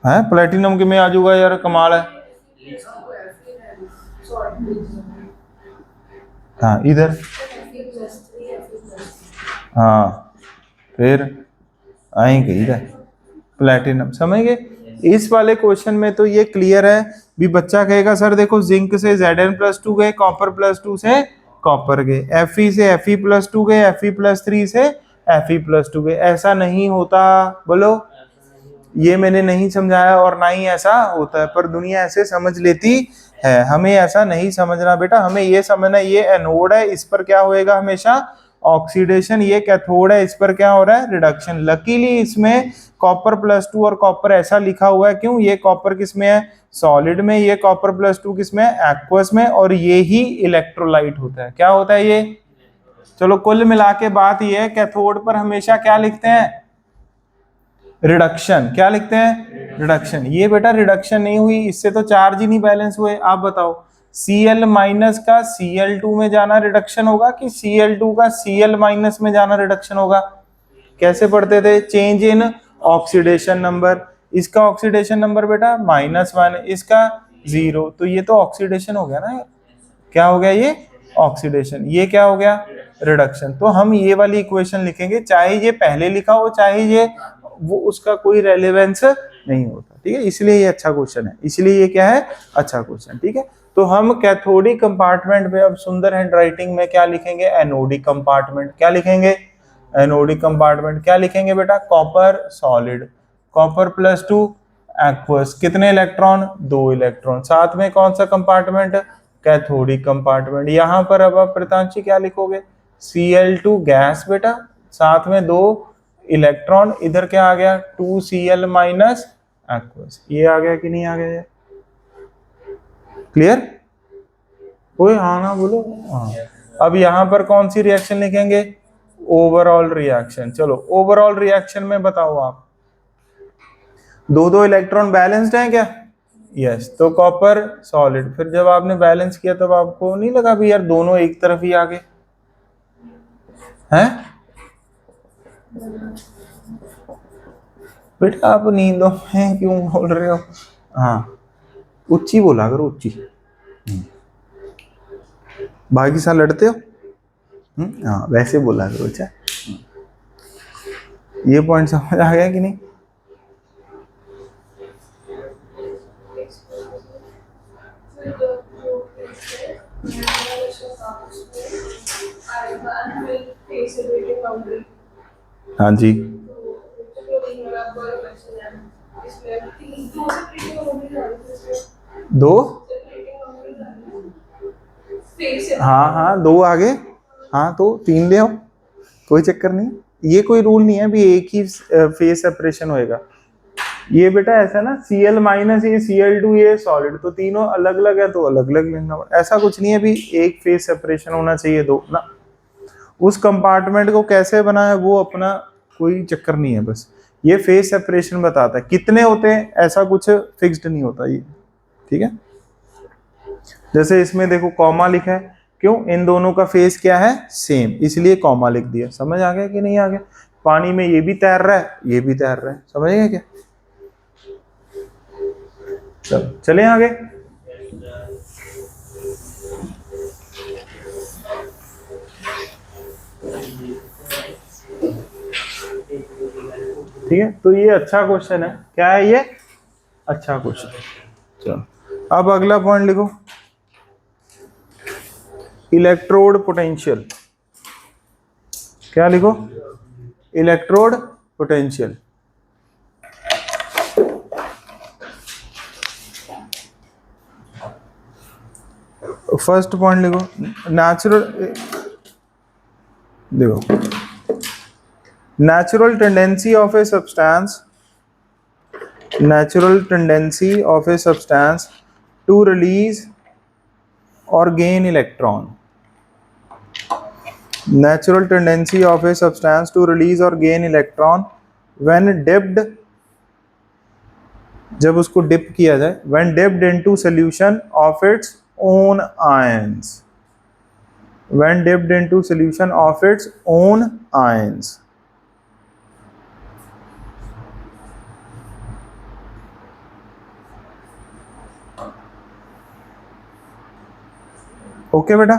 है प्लेटिनम के में आ जाऊंगा यार, कमाल है। हाँ इधर हाँ फिर आई कही था प्लेटिनम। समझ गए? इस वाले क्वेश्चन में तो ये क्लियर है भी। बच्चा कहेगा सर देखो जिंक से Zn+2 गए, कॉपर +2 से कॉपर गए, Fe से Fe+2 गए, Fe+3 से Fe+2 गए। ऐसा नहीं होता। बोलो ये मैंने नहीं समझाया और ना ही ऐसा होता है, पर दुनिया ऐसे समझ लेती है। हमें ऐसा नहीं समझना बेटा, हमें ये समझना ये एनोड है, इस पर क्या होएगा हमेशा? ऑक्सीडेशन। ये कैथोड है, इस पर क्या हो रहा है? रिडक्शन। लकीली इसमें कॉपर +2 और कॉपर ऐसा लिखा हुआ है। क्यों? ये कॉपर किस में है? सॉलिड में। ये कॉपर +2 किस में है? एक्वस में। और ये ही इलेक्ट्रोलाइट होता है। क्या होता है ये? चलो कुल मिला के बात ये है, कैथोड पर हमेशा क्या लिखते हैं? रिडक्शन। क्या लिखते हैं? रिडक्शन। ये बेटा रिडक्शन नहीं हुई, इससे तो चार्ज ही नहीं बैलेंस हुए। आप बताओ Cl- का Cl2 में जाना रिडक्शन होगा कि Cl2 का Cl- में जाना रिडक्शन होगा? कैसे पढ़ते थे? Change in oxidation number. इसका ऑक्सीडेशन नंबर बेटा -1, इसका 0, तो ये तो ऑक्सीडेशन हो गया ना यार। क्या हो गया ये? ऑक्सीडेशन। ये क्या हो गया? रिडक्शन। तो हम ये वाली इक्वेशन लिखेंगे, चाहे ये पहले लिखा हो चाहे ये, वो उसका कोई रेलेवेंस नहीं होता। ठीक है, इसलिए ये अच्छा क्वेश्चन है, इसलिए ये क्या है? अच्छा क्वेश्चन। ठीक है, तो हम कैथोडिक कंपार्टमेंट में अब सुंदर हैंडराइटिंग में क्या लिखेंगे? Anodic compartment. क्या लिखेंगे? Anodic compartment. क्या लिखेंगे बेटा? Copper solid, copper +2 aqueous. कितने इलेक्ट्रॉन? 2 इलेक्ट्रॉन। साथ में कौन सा कंपार्टमेंट? Cathodic compartment. यहां पर अब आप प्रितांशी क्या लिखोगे? Cl2 गैस बेटा, साथ में 2 इलेक्ट्रॉन। इधर क्या आ गया? 2Cl- aqueous. ये आ गया कि नहीं आ गया? क्लियर? कोई हाँ ना बोलो। हाँ। अब यहां पर कौन सी रिएक्शन लिखेंगे? Overall reaction. चलो ओवरऑल रिएक्शन में बताओ आप, 2-2 इलेक्ट्रॉन बैलेंस्ड हैं क्या? यस, तो कॉपर सॉलिड। फिर जब आपने बैलेंस किया तब आपको नहीं लगा भी यार दोनों एक तरफ ही आ गए हैं? बेटा आप नींदों में क्यों बोल रहे हो? हाँ, उच्ची बोला करो, उच्ची। भाई के साथ लड़ते हो? हाँ, वैसे बोला करो। अच्छा, ये पॉइंट समझ आ गया कि नहीं? हाँ जी, दो, हाँ हाँ, दो आगे, हाँ तो तीन ले आओ, कोई चक्कर नहीं। ये कोई रूल नहीं है भी एक ही फेस सेपरेशन होएगा। ये बेटा ऐसा ना, Cl माइनस ये Cl2 ये सॉलिड, तो तीनों अलग अलग है तो अलग अलग लेना पड़ेगा। ऐसा कुछ नहीं है भी एक फेस सेपरेशन होना चाहिए दो ना। उस कंपार्टमेंट को कैसे बना है वो अपना कोई चक्कर नहीं है, बस ये फेस सेपरेशन बताता है। कितने होते हैं ऐसा कुछ फिक्स्ड नहीं होता ये, ठीक है। जैसे इसमें देखो कॉमा लिखा है, क्यों? इन दोनों का फेस क्या है? सेम, इसलिए कॉमा लिख दिया। समझ आ गया कि नहीं आ गया? पानी में ये भी तैर रहा है, ये भी तैर रहा है, समझ गए क्या? चले आगे। ठीक है, तो ये अच्छा क्वेश्चन है। क्या है ये? अच्छा क्वेश्चन। चलो अब अगला पॉइंट लिखो, इलेक्ट्रोड पोटेंशियल। क्या लिखो? Electrode potential. फर्स्ट पॉइंट लिखो, नेचुरल, देखो, natural tendency of a substance, natural tendency of a substance to release or gain electron, natural tendency of a substance to release or gain electron when dipped, जब उसको dip किया जाए, when dipped into solution of its own ions, when dipped into solution of its own ions। Okay बेटा,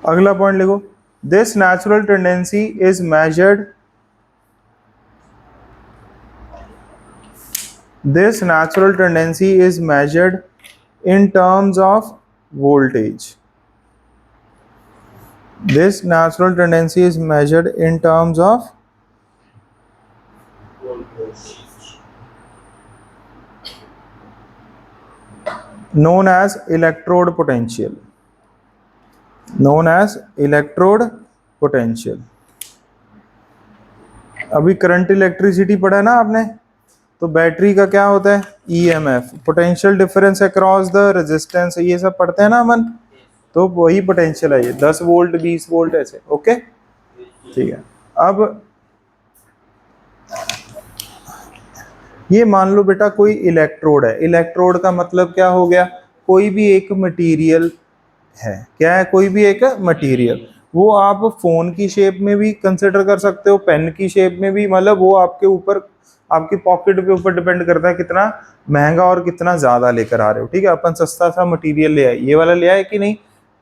अगला point लिखो, this natural tendency is measured, this natural tendency is measured in terms of voltage, this natural tendency is measured in terms of known as electrode potential, known as electrode potential। अभी current electricity पढ़ा ना आपने, तो battery का क्या होता है? EMF, potential difference across the resistance, ये सब पढ़ते हैं ना अपन, तो वही पोटेंशियल है ये, 10 वोल्ट 20 वोल्ट ऐसे। ओके, ठीक है। अब ये मान लो बेटा कोई इलेक्ट्रोड है, इलेक्ट्रोड का मतलब क्या हो गया? कोई भी एक मटेरियल है। क्या है? कोई भी एक मटेरियल। वो आप फोन की शेप में भी कंसिडर कर सकते हो, पेन की शेप में भी, मतलब वो आपके ऊपर, आपकी पॉकेट के ऊपर डिपेंड करता है कितना महंगा और कितना ज्यादा लेकर आ रहे हो। ठीक है, अपन सस्ता सा मटेरियल ले आए, ये वाला ले आए कि नहीं?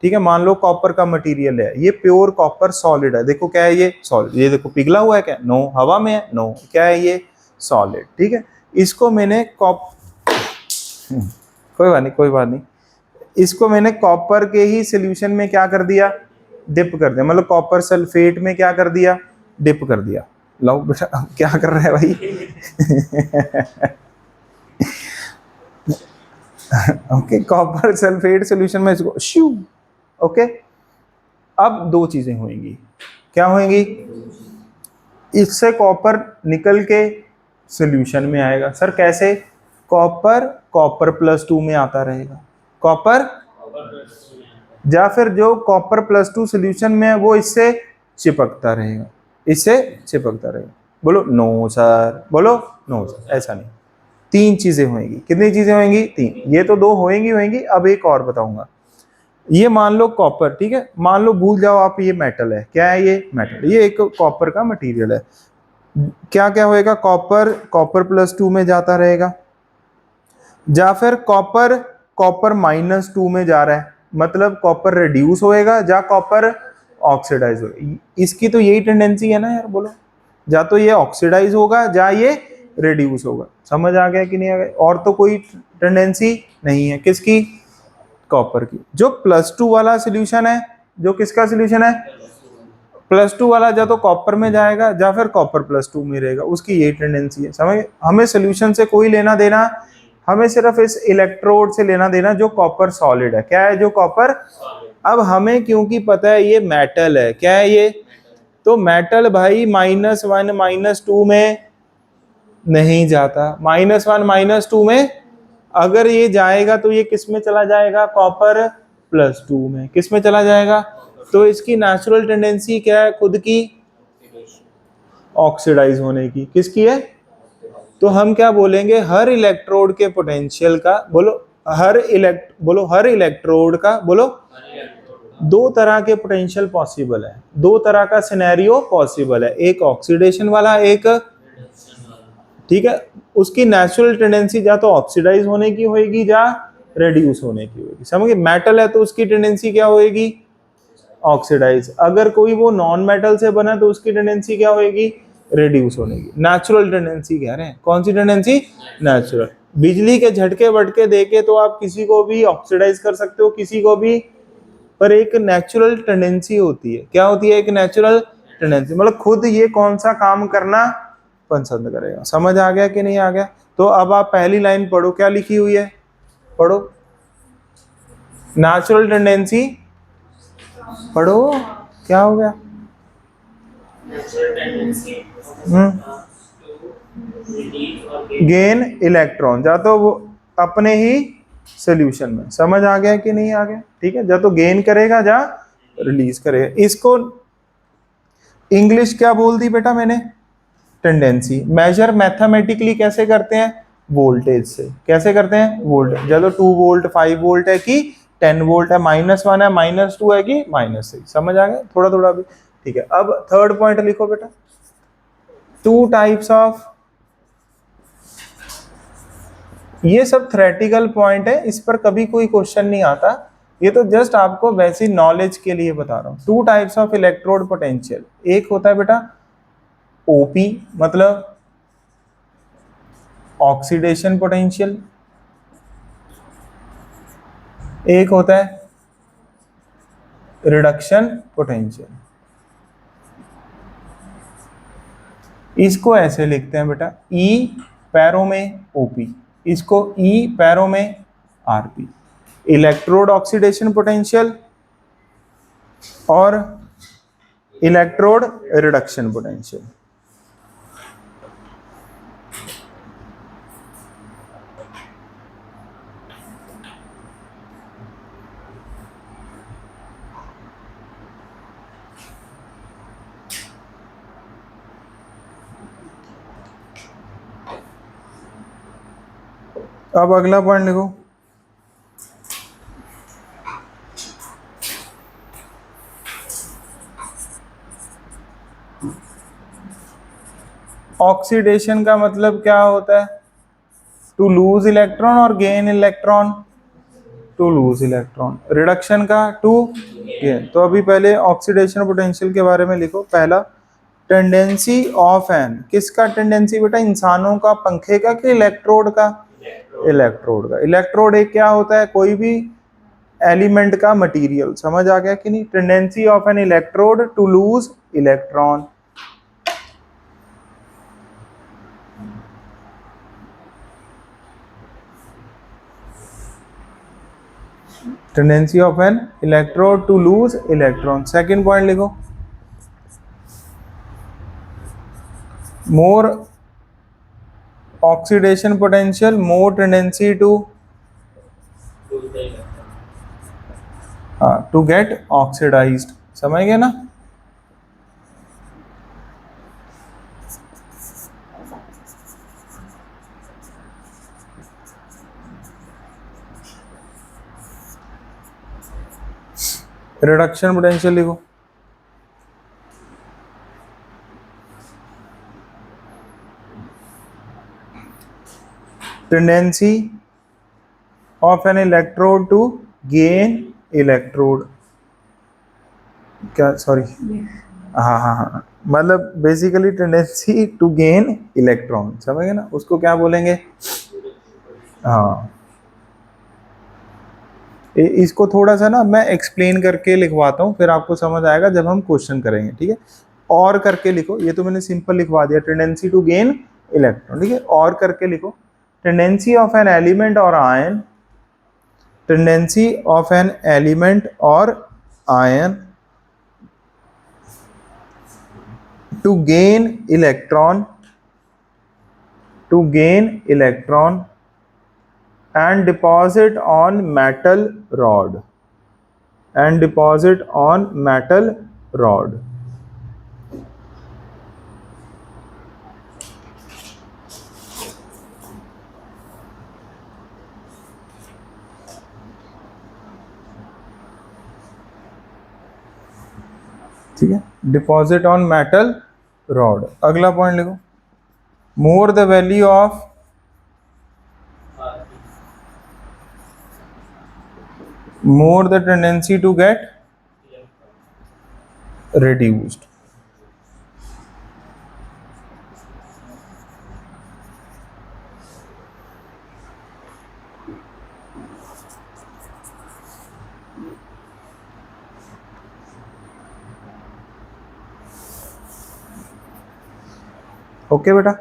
ठीक है, मान लो कॉपर का मटेरियल है, ये प्योर कॉपर सॉलिड है। देखो क्या है ये? सॉलिड। ये देखो पिघला हुआ है क्या? नो। हवा में है? नो। क्या है ये? सॉलिड। ठीक है, इसको मैंने कोई बात नहीं, कोई बात नहीं, इसको मैंने कॉपर के ही सॉल्यूशन में क्या कर दिया? डिप कर दिया, मतलब कॉपर सल्फेट में क्या कर दिया? डिप कर दिया। लो बेटा, क्या कर रहा है भाई? ओके, कॉपर सल्फेट सॉल्यूशन में इसको शू। ओके, अब दो चीजें होंगी। क्या होंगी? इससे कॉपर निकल के सॉल्यूशन में आएगा। सर कैसे? कॉपर +2 में आता रहेगा, कॉपर, या फिर जो कॉपर +2 सॉल्यूशन में है वो इससे चिपकता रहेगा, इससे चिपकता रहेगा। बोलो नो सर, बोलो नो सर, ऐसा नहीं। 3 चीजें होंगी। कितनी चीजें होंगी? 3। ये तो 2 होंगी। अब एक और बताऊंगा। ये मान लो कॉपर, ठीक है, मान लो भूल जाओ आप, ये मेटल है। क्या है ये? मेटल। ये एक कॉपर का मटेरियल है। क्या क्या होएगा? कॉपर +2 में जाता रहेगा, या फिर कॉपर -2 में जा रहा है, मतलब कॉपर रिड्यूस होएगा या कॉपर ऑक्सीडाइज होगा। इसकी तो यही टेंडेंसी है ना यार, बोलो। या तो ये ऑक्सीडाइज होगा या ये रिड्यूस होगा। समझ आ गया कि नहीं आ गया? और तो कोई टेंडेंसी नहीं है। किसकी? कॉपर की। जो +2 वाला सोल्यूशन है, जो किसका सोल्यूशन है? +2 वाला या तो कॉपर में जाएगा या फिर कॉपर +2 में रहेगा, उसकी यही टेंडेंसी है। समझ? हमें सोल्यूशन से कोई लेना देना, हमें सिर्फ इस इलेक्ट्रोड से लेना देना जो कॉपर सॉलिड है। क्या है? जो कॉपर। अब हमें क्योंकि पता है ये मेटल है, क्या है ये? तो मेटल भाई -1 -2 में नहीं जाता। -1 -2 में अगर ये जाएगा तो ये किस में चला जाएगा? कॉपर +2 में। किस में चला जाएगा? तो इसकी नेचुरल टेंडेंसी क्या है खुद की? ऑक्सीडाइज होने की। किसकी है? तो हम क्या बोलेंगे? हर इलेक्ट्रोड के पोटेंशियल का, बोलो, हर इलेक्ट्रोड का, बोलो, 2 तरह के पोटेंशियल पॉसिबल है, 2 तरह का सिनेरियो पॉसिबल है, एक ऑक्सीडेशन वाला, एक, ठीक है। उसकी नेचुरल टेंडेंसी या तो ऑक्सीडाइज होने की होगी या रिड्यूस होने की होगी। समझ गए? मेटल है तो उसकी टेंडेंसी क्या होगी? ऑक्सीडाइज। अगर कोई वो नॉन मेटल से बना तो उसकी टेंडेंसी क्या होगी? रिड्यूस होने की। नेचुरल टेंडेंसी कह रहे हैं। कौन सी टेंडेंसी? नेचुरल। बिजली के झटके वटके देके तो आप किसी को भी ऑक्सीडाइज कर सकते हो, किसी को भी, पर एक नेचुरल टेंडेंसी होती है। क्या होती है? एक नेचुरल टेंडेंसी, मतलब खुद ये कौन सा काम करना पसंद करेगा। समझ आ गया कि नहीं आ गया? तो अब आप पहली लाइन पढ़ो, क्या लिखी हुई है? पढ़ो, नेचुरल टेंडेंसी पढ़ो। क्या हो गया? गेन इलेक्ट्रॉन, या तो वो अपने ही सोल्यूशन में। समझ आ गया कि नहीं आ गया? ठीक है, या तो गेन करेगा या रिलीज करेगा। इसको इंग्लिश क्या बोल दी बेटा मैंने? टेंडेंसी। मेजर मैथमेटिकली कैसे करते हैं? वोल्टेज से। कैसे करते हैं? वोल्टेज। या तो 2 वोल्ट 5 वोल्ट है कि 10 वोल्ट है, -1 है -2 है कि -6। समझ आ गया? थोड़ा थोड़ा भी। ठीक है, अब थर्ड पॉइंट लिखो बेटा। 2 टाइप्स ऑफ, ये सब थ्योरेटिकल पॉइंट है, इस पर कभी कोई क्वेश्चन नहीं आता। ये तो जस्ट आपको वैसी नॉलेज के लिए बता रहा हूं। 2 टाइप्स ऑफ इलेक्ट्रोड पोटेंशियल। एक होता है बेटा ओपी, मतलब ऑक्सीडेशन पोटेंशियल। एक होता है रिडक्शन पोटेंशियल। इसको ऐसे लिखते हैं बेटा, ई पैरों में ओपी, इसको ई पैरों में आरपी। इलेक्ट्रोड ऑक्सीडेशन पोटेंशियल और इलेक्ट्रोड रिडक्शन पोटेंशियल। अब अगला पॉइंट लिखो, ऑक्सीडेशन का मतलब क्या होता है? टू लूज इलेक्ट्रॉन और gain electron, to lose electron. Reduction का टू गेन। तो अभी पहले ऑक्सीडेशन पोटेंशियल के बारे में लिखो। पहला, टेंडेंसी ऑफ एन, किसका टेंडेंसी बेटा? इंसानों का, पंखे का कि इलेक्ट्रोड का? इलेक्ट्रोड का। इलेक्ट्रोड एक क्या होता है? कोई भी एलिमेंट का मटेरियल। समझ आ गया कि नहीं? Tendency of an electrode to lose electron. Tendency of an electrode to lose electron. Second point लिखो, more oxidation potential, more tendency to, to get oxidized. समझ गए ना? रिडक्शन पोटेंशियल लिखो। Tendency of an electrode to gain electrode, क्या sorry, हाँ हाँ हाँ, मतलब basically tendency to gain electron, समझ गए ना, उसको क्या बोलेंगे। हाँ, इसको थोड़ा सा ना मैं एक्सप्लेन करके लिखवाता हूँ, फिर आपको समझ आएगा जब हम क्वेश्चन करेंगे, ठीक है। और करके लिखो, ये तो मैंने सिंपल लिखवा दिया, टेंडेंसी टू गेन इलेक्ट्रॉन, ठीक है। और करके लिखो, टेंडेंसी ऑफ एन एलिमेंट और ion, tendency of an element और ion to gain electron and deposit on metal rod, ठीक है, डिपॉजिट ऑन मेटल रॉड। अगला पॉइंट लिखो, more the value of more the tendency to get reduced। Okay बेटा,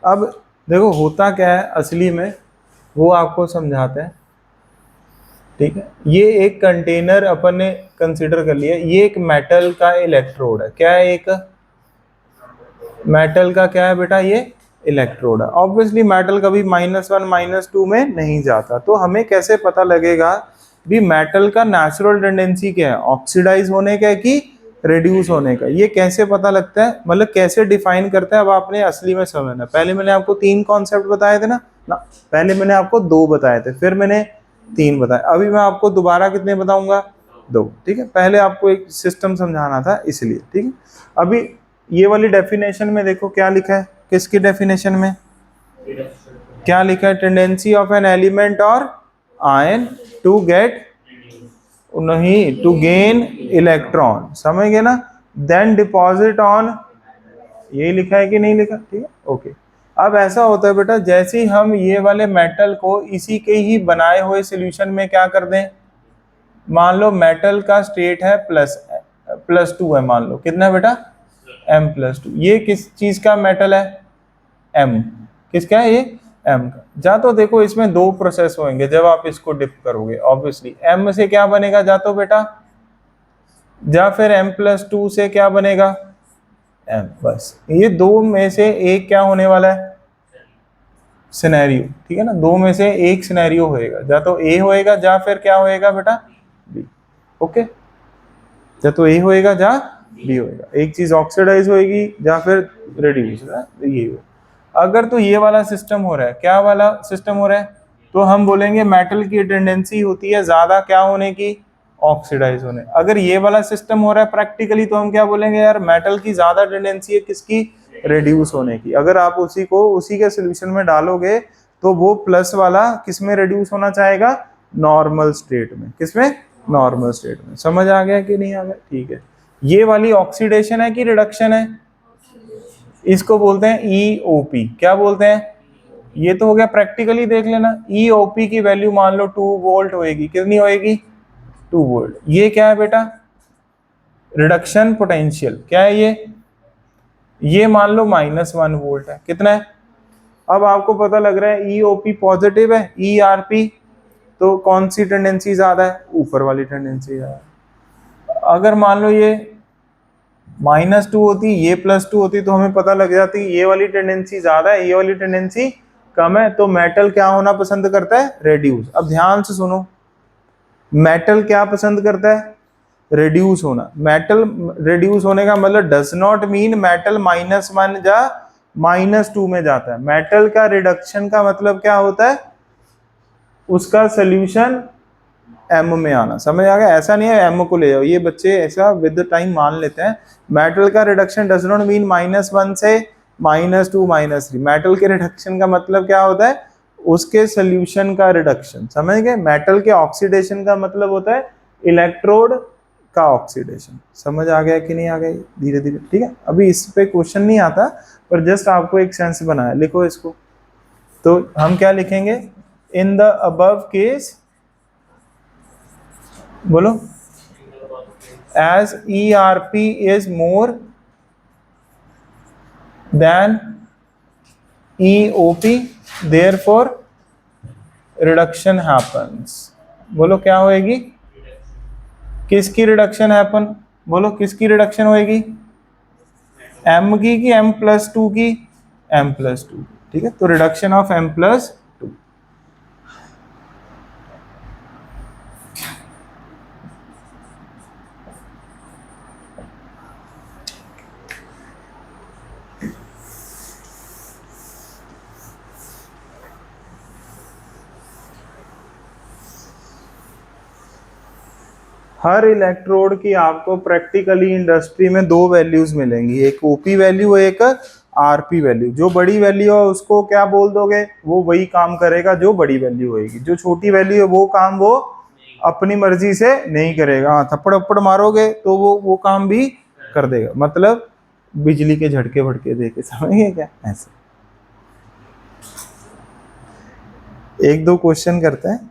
अब देखो होता क्या है असली में, वो आपको समझाते हैं, ठीक है। ये एक कंटेनर अपन ने कंसीडर कर लिया, ये एक मेटल का इलेक्ट्रोड है, क्या है, एक मेटल का क्या है बेटा, ये इलेक्ट्रोड है। ऑब्वियसली मेटल कभी -1 -2 में नहीं जाता, तो हमें कैसे पता लगेगा भी मेटल का नेचुरल टेंडेंसी क्या है, ऑक्सीडाइज होने का कि रिड्यूस होने का, ये कैसे पता लगता है, मतलब कैसे डिफाइन करता है। अब आपने असली में समझना, पहले मैंने आपको 3 कॉन्सेप्ट बताए थे ना, पहले मैंने आपको 2 बताए थे, फिर मैंने 3 बताए, अभी मैं आपको दोबारा कितने बताऊंगा, 2, ठीक है। पहले आपको एक सिस्टम समझाना था इसलिए, ठीक है। अभी ये वाली डेफिनेशन में देखो क्या लिखा है, किसकी डेफिनेशन में क्या लिखा है, टेंडेंसी ऑफ एन एलिमेंट और आयन टू गेट, नहीं, टू गेन इलेक्ट्रॉन, समझ गए ना, देन डिपॉजिट ऑन, यही लिखा है कि नहीं लिखा, ठीक है, ओके। अब ऐसा होता है बेटा, जैसे ही हम ये वाले मेटल को इसी के ही बनाए हुए सॉल्यूशन में क्या कर दें, मान लो मेटल का स्टेट है +2 है, मान लो कितना है बेटा, M+2, ये किस चीज का मेटल है, M, किसका है ये, M का। जा तो देखो इसमें 2 प्रोसेस होंगे जब आप इसको डिप करोगे, ऑब्वियसली M से क्या बनेगा, जा तो बेटा, जा फिर M+2 से क्या बनेगा, M, बस ये 2 में से एक क्या होने वाला है, सिनेरियो, ठीक है ना, 2 में से एक सिनेरियो होएगा, या तो A होएगा, जा फिर क्या होएगा बेटा, B, ओके, या तो A होएगा, जा B होएगा, एक चीज ऑक्सीडाइज होएगी, या फिर रिड्यूस, ये होगा। अगर तो ये वाला सिस्टम हो रहा है, क्या वाला सिस्टम हो रहा है, तो हम बोलेंगे मेटल की टेंडेंसी होती है ज्यादा क्या होने की, ऑक्सीडाइज होने। अगर ये वाला सिस्टम हो रहा है प्रैक्टिकली, तो हम क्या बोलेंगे, यार मेटल की ज्यादा टेंडेंसी है किसकी, रिड्यूस होने की। अगर आप उसी को उसी के सोल्यूशन में डालोगे, तो वो प्लस वाला किस में रिड्यूस होना चाहेगा, नॉर्मल स्टेट में, किसमें, नॉर्मल स्टेट में। समझ आ गया कि नहीं आ गया, ठीक है। ये वाली ऑक्सीडेशन है कि रिडक्शन है, इसको बोलते हैं EOP, क्या बोलते हैं, ये तो हो गया प्रैक्टिकली देख लेना। EOP की वैल्यू मान लो 2 वोल्ट होएगी, कितनी होएगी, 2 वोल्ट। ये क्या है बेटा, रिडक्शन पोटेंशियल, क्या है ये मान लो -1 वोल्ट है, कितना है। अब आपको पता लग रहा है EOP पॉजिटिव है, ERP तो कौन सी टेंडेंसी ज्यादा है, ऊपर वाली टेंडेंसी ज्यादा है। अगर मान लो ये -2 होती, ये +2 होती, तो हमें पता लग जाती ये वाली टेंडेंसी ज्यादा है, ये वाली टेंडेंसी कम है, तो मेटल क्या होना पसंद करता है, रेड्यूस। अब ध्यान से सुनो, मेटल क्या पसंद करता है, रेड्यूस होना। मेटल रेड्यूस होने का मतलब डज नॉट मीन मेटल -1 या -2 में जाता है। मेटल का रिडक्शन का मतलब क्या होता है, उसका सोल्यूशन एम में आना, समझ आ गया? ऐसा नहीं है एम को ले जाओ, ये बच्चे ऐसा विद टाइम मान लेते हैं। मेटल का रिडक्शन डज नॉट मीन -1 से -2 -3। मेटल के रिडक्शन का मतलब क्या होता है? उसके सोल्यूशन का रिडक्शन, समझ गए? मेटल के ऑक्सीडेशन का मतलब होता है इलेक्ट्रोड का ऑक्सीडेशन। समझ आ गया कि नहीं आ गया? धीरे धीरे, ठीक है। अभी इस पे क्वेश्चन नहीं आता, पर जस्ट आपको एक सेंस बनाया, लिखो इसको। तो हम क्या लिखेंगे? इन द अबव केस, बोलो, as ERP is more than EOP, therefore reduction happens। बोलो क्या होएगी? किसकी रिडक्शन हैपन? बोलो किसकी रिडक्शन होएगी? एम की कि M+2 की? M+2, ठीक है। तो reduction of M+2। Her electrode की आपको प्रैक्टिकली इंडस्ट्री में 2 वैल्यूज मिलेंगी, एक ओपी वैल्यू, एक आरपी वैल्यू। जो बड़ी वैल्यू है उसको क्या बोल दोगे? वो वही काम करेगा जो बड़ी वैल्यू होगी। जो छोटी वैल्यू है वो काम वो अपनी मर्जी से नहीं करेगा। हाँ, थप्पड़ थप्पड़ मारोगे तो वो काम भी कर देगा, मतलब बिजली के झटके भटके देके, समझ गए क्या? ऐसे 1-2 क्वेश्चन करते हैं।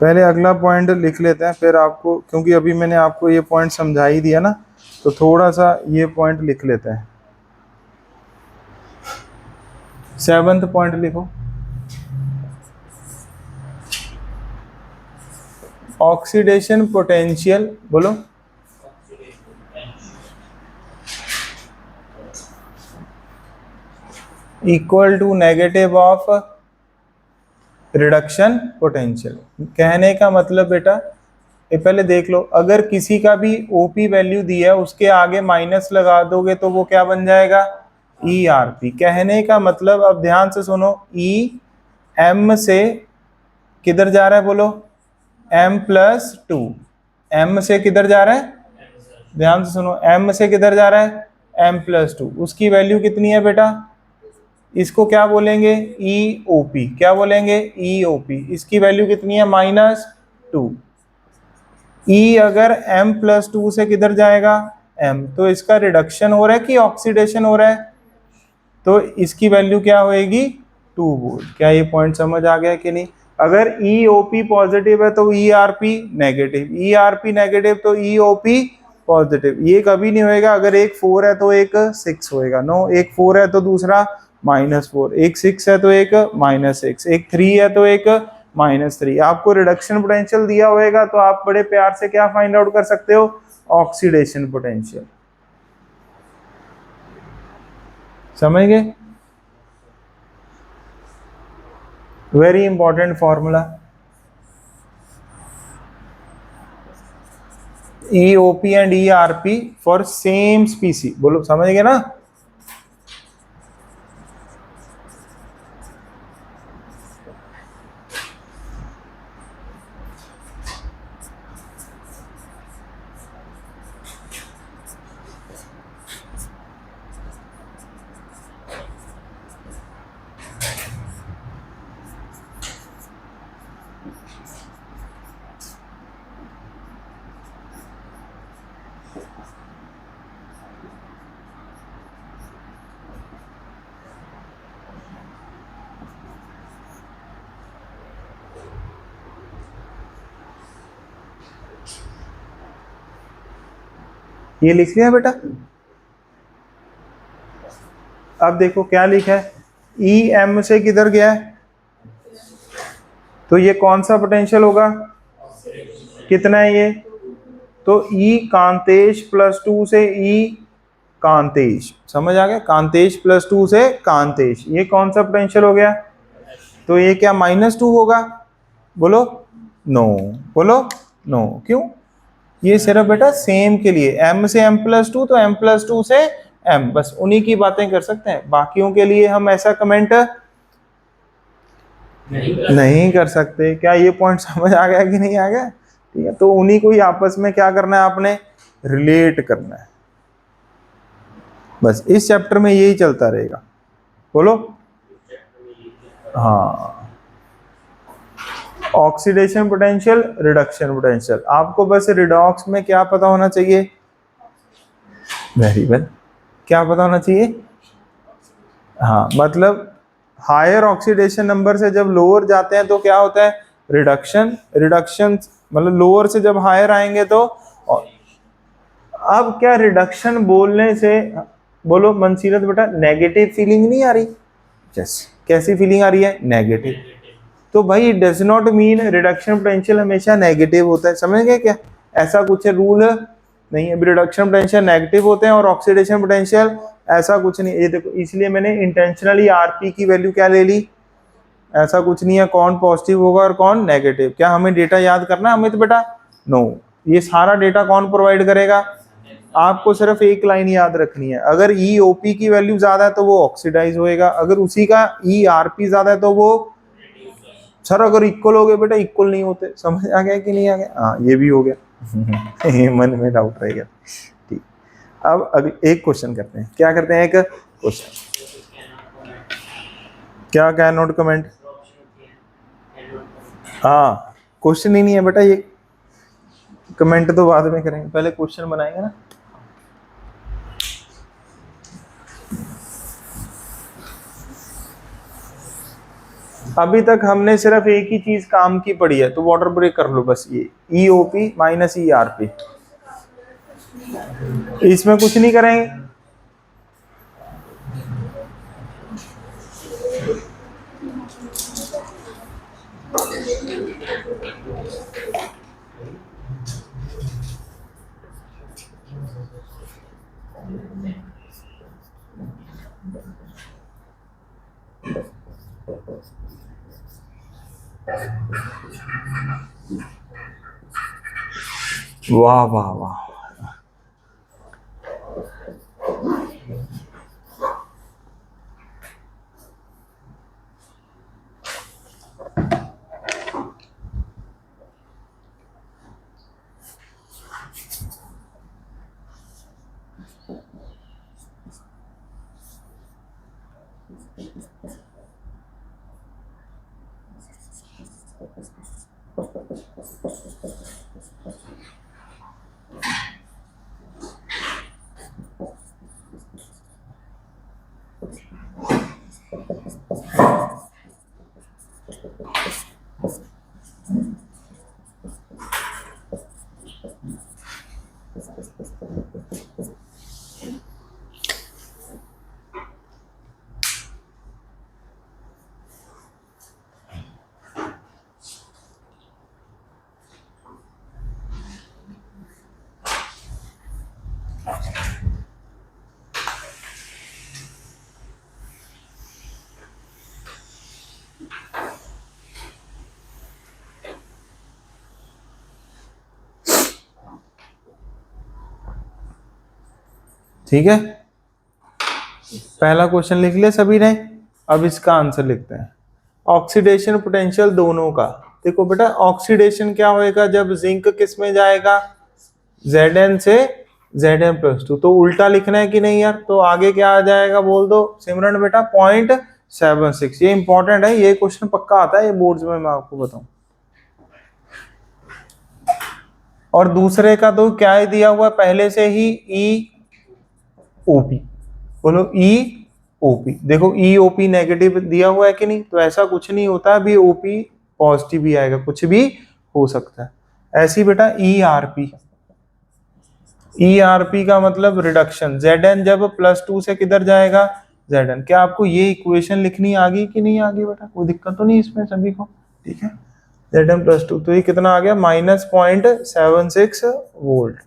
पहले अगला पॉइंट लिख लेते हैं, फिर आपको, क्योंकि अभी मैंने आपको ये पॉइंट समझा ही दिया ना, तो थोड़ा सा ये पॉइंट लिख लेते हैं। 7th पॉइंट लिखो, ऑक्सीडेशन पोटेंशियल। बोलो, equal to negative of reduction potential. कहने का मतलब बेटा, ये पहले देख लो, अगर किसी का भी ओपी वैल्यू दिया है उसके आगे माइनस लगा दोगे तो वो क्या बन जाएगा? ERP। कहने का मतलब, अब ध्यान से सुनो, ई एम से किधर जा रहा है? बोलो, M+2। M से किधर जा रहा है? ध्यान से सुनो, M से किधर जा रहा है? M+2। उसकी वैल्यू कितनी है बेटा? इसको क्या बोलेंगे? EOP। क्या बोलेंगे? EOP। इसकी वैल्यू कितनी है? -2। E अगर M+2 से किधर जाएगा? M, तो इसका रिडक्शन हो रहा है कि ऑक्सीडेशन हो रहा है? तो इसकी वैल्यू क्या होएगी? 2 वोल्ट। क्या ये पॉइंट समझ आ गया कि नहीं? अगर EOP पॉजिटिव है तो ERP नेगेटिव, ERP नेगेटिव तो EOP पॉजिटिव। ये कभी नहीं होएगा अगर एक 4 है तो एक 6 होएगा। नो, एक 4 है तो दूसरा -4, एक 6 है तो एक -6, एक 3 है तो एक -3। आपको रिडक्शन पोटेंशियल दिया होएगा तो आप बड़े प्यार से क्या फाइंड आउट कर सकते हो? Oxidation potential. समझ गए? Very important formula. EOP and ERP for same स्पीसी। बोलो, समझ गए ना? ये लिख लिया बेटा? अब देखो क्या लिखा है, EM से किधर गया है? तो ये कौन सा पोटेंशियल होगा? कितना है ये? तो E कांतेश +2 से E कांतेश। समझ आ गया? कांतेश +2 से कांतेश, ये कौन सा पोटेंशियल हो गया? तो ये क्या -2 होगा? बोलो नो, बोलो नो। क्यों? ये सिर्फ बेटा सेम के लिए, M से M+2 तो M+2 से एम, बस उन्हीं की बातें कर सकते हैं, बाकियों के लिए हम ऐसा कमेंट नहीं कर सकते। क्या ये पॉइंट समझ आ गया कि नहीं आ गया? ठीक है, तो उन्हीं को ही आपस में क्या करना है, आपने रिलेट करना है। बस इस चैप्टर में यही चलता रहेगा। बोलो। हाँ, ऑक्सीडेशन पोटेंशियल, रिडक्शन पोटेंशियल, आपको बस रिडॉक्स में क्या पता होना चाहिए? वेरी वेल, क्या पता होना चाहिए? हाँ, मतलब हायर ऑक्सीडेशन नंबर से जब लोअर जाते हैं तो क्या होता है? रिडक्शन। रिडक्शन मतलब लोअर से जब हायर आएंगे तो अब क्या रिडक्शन बोलने से, बोलो मनसीरत बेटा, नेगेटिव फीलिंग नहीं आ रही? यस, कैसी फीलिंग आ रही है? नेगेटिव। तो भाई it does not mean reduction potential हमेशा नेगेटिव होता है, समझ गए क्या? ऐसा कुछ रूल नहीं है, रिडक्शन पोटेंशियल नेगेटिव होते हैं और ऑक्सीडेशन पोटेंशियल ऐसा कुछ नहीं। ये देखो, इसलिए मैंने इंटेंशनली आरपी की वैल्यू क्या ले ली, ऐसा कुछ नहीं है कौन पॉजिटिव होगा और कौन नेगेटिव। क्या हमें डेटा याद करना है अमित बेटा? नो, ये सारा डेटा कौन प्रोवाइड करेगा? आपको सिर्फ एक लाइन याद रखनी है, अगर ईओपी की वैल्यू ज्यादा है तो वो ऑक्सीडाइज होएगा, अगर उसी का ईआरपी ज्यादा है तो वो, सर अगर इक्वल हो गए बेटा, इक्वल नहीं होते। समझ आ गया कि नहीं आ गया? हाँ, ये भी हो गया। ये मन में डाउट रहेगा। ठीक, अब अगले एक क्वेश्चन करते हैं। क्या करते हैं? एक क्वेश्चन। क्या कैन नॉट कमेंट? हाँ, क्वेश्चन ही नहीं है बेटा, ये कमेंट तो बाद में करेंगे, पहले क्वेश्चन बनाएंगे ना। अभी तक हमने सिर्फ एक ही चीज काम की पड़ी है, तो वाटर ब्रेक कर लो बस, ये ईओपी माइनस ईआरपी, इसमें कुछ नहीं करेंगे। वाह वाह वाह, ठीक है, पहला क्वेश्चन लिख लिया सभी ने। अब इसका आंसर लिखते हैं। ऑक्सीडेशन पोटेंशियल दोनों का, देखो बेटा ऑक्सीडेशन क्या होएगा जब जिंक किस में जाएगा? Zn से Zn+2, तो उल्टा लिखना है कि नहीं यार? तो आगे क्या आ जाएगा बोल दो सिमरन बेटा? 0.76। ये इंपॉर्टेंट है, ये क्वेश्चन पक्का आता है ये बोर्ड्स में, मैं आपको बताऊं। और दूसरे का तो क्या है दिया हुआ पहले से ही? ईओपी, बोलो ईओपी। देखो ईओपी नेगेटिव दिया हुआ है कि नहीं? तो ऐसा कुछ नहीं होता, अभी ओपी पॉजिटिव भी आएगा, कुछ भी हो सकता है। ऐसी बेटा ईआरपी, ईआरपी का मतलब रिडक्शन। Zn जब +2 से किधर जाएगा? Zn। क्या आपको ये इक्वेशन लिखनी आ गई कि नहीं आ गई बेटा? कोई दिक्कत तो नहीं इसमें सभी को? ठीक है, Zn+2, तो ये कितना आ गया? -0.76 वोल्ट।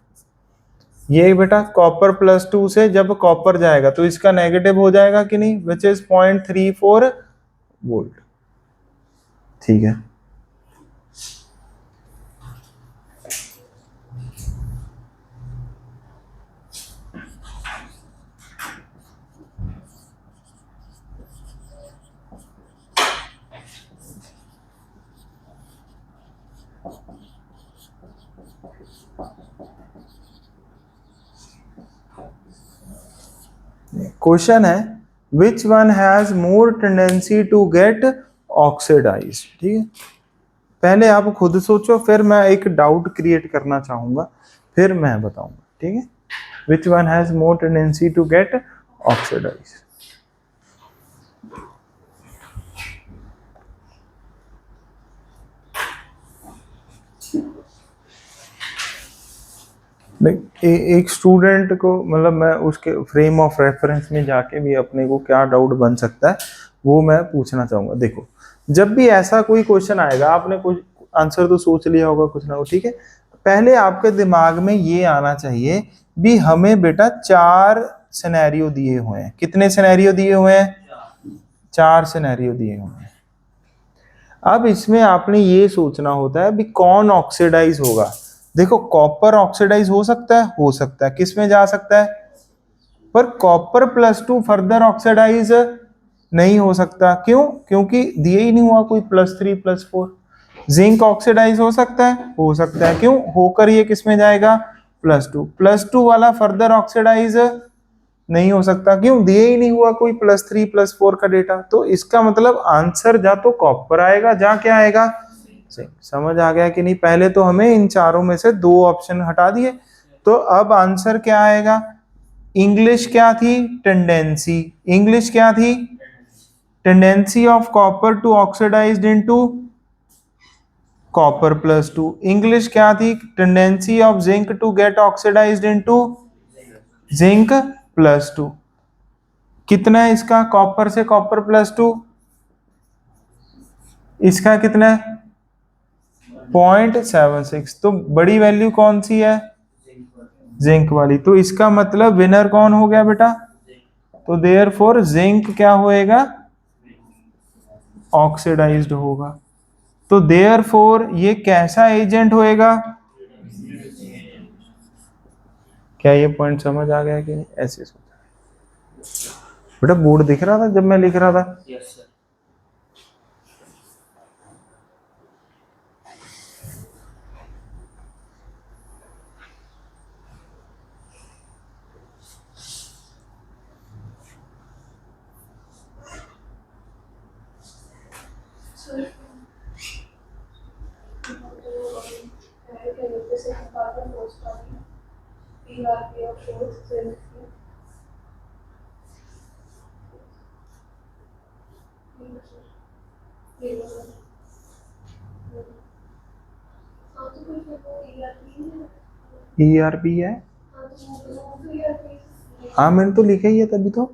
ये बेटा कॉपर +2 से जब कॉपर जाएगा तो इसका नेगेटिव हो जाएगा कि नहीं? Which is 0.34 volt. ठीक है, क्वेश्चन है which one has more tendency to get oxidise. ठीक है, पहले आप खुद सोचो, फिर मैं एक डाउट क्रिएट करना चाहूंगा, फिर मैं बताऊंगा। ठीक है, which one has more tendency to get oxidise. एक स्टूडेंट को, मतलब मैं उसके फ्रेम ऑफ रेफरेंस में जाके भी अपने को क्या डाउट बन सकता है वो मैं पूछना चाहूंगा। देखो, जब भी ऐसा कोई क्वेश्चन आएगा, आपने कुछ आंसर तो सोच लिया होगा कुछ ना कुछ। ठीक है, पहले आपके दिमाग में ये आना चाहिए भी हमें बेटा 4 सिनेरियो दिए हुए हैं। कितने सिनेरियो दिए हुए हैं? 4 सिनेरियो दिए हुए हैं। अब इसमें आपने ये सोचना होता है भी कौन ऑक्सीडाइज होगा। देखो, कॉपर ऑक्सीडाइज हो सकता है, किस में जा सकता है? पर कॉपर +2 फर्दर ऑक्सीडाइज नहीं हो सकता। क्यों? क्योंकि दिए ही नहीं हुआ कोई +3 +4। जिंक ऑक्सीडाइज हो सकता है, क्यों? होकर ये किस में जाएगा? +2 वाला फर्दर ऑक्सीडाइज नहीं हो सकता। क्यों? दिए ही नहीं हुआ कोई +3 +4 का डेटा। तो इसका मतलब आंसर जा तो कॉपर आएगा, जा क्या आएगा? समझ आ गया कि नहीं? पहले तो हमें इन चारों में से 2 ऑप्शन हटा दिए, तो अब आंसर क्या आएगा? इंग्लिश क्या थी? टेंडेंसी। इंग्लिश क्या थी? Tendency of copper to oxidised into copper +2। English क्या थी? Tendency of zinc to get oxidised into zinc +2। कितना है इसका? कॉपर से कॉपर +2, इसका कितना है? 0.76। तो बड़ी वैल्यू कौन सी है? जिंक वाली। तो इसका मतलब विनर कौन हो गया बेटा? तो देयरफॉर जिंक क्या होएगा? ऑक्सीडाइज्ड होगा। तो देयरफॉर ये कैसा एजेंट होएगा? क्या ये पॉइंट समझ आ गया कि नहीं? ऐसे सोचा बेटा, बोर्ड दिख रहा था जब मैं लिख रहा था? Yes sir. ERP है? हाँ, मैंने तो लिखा ही है तभी तो।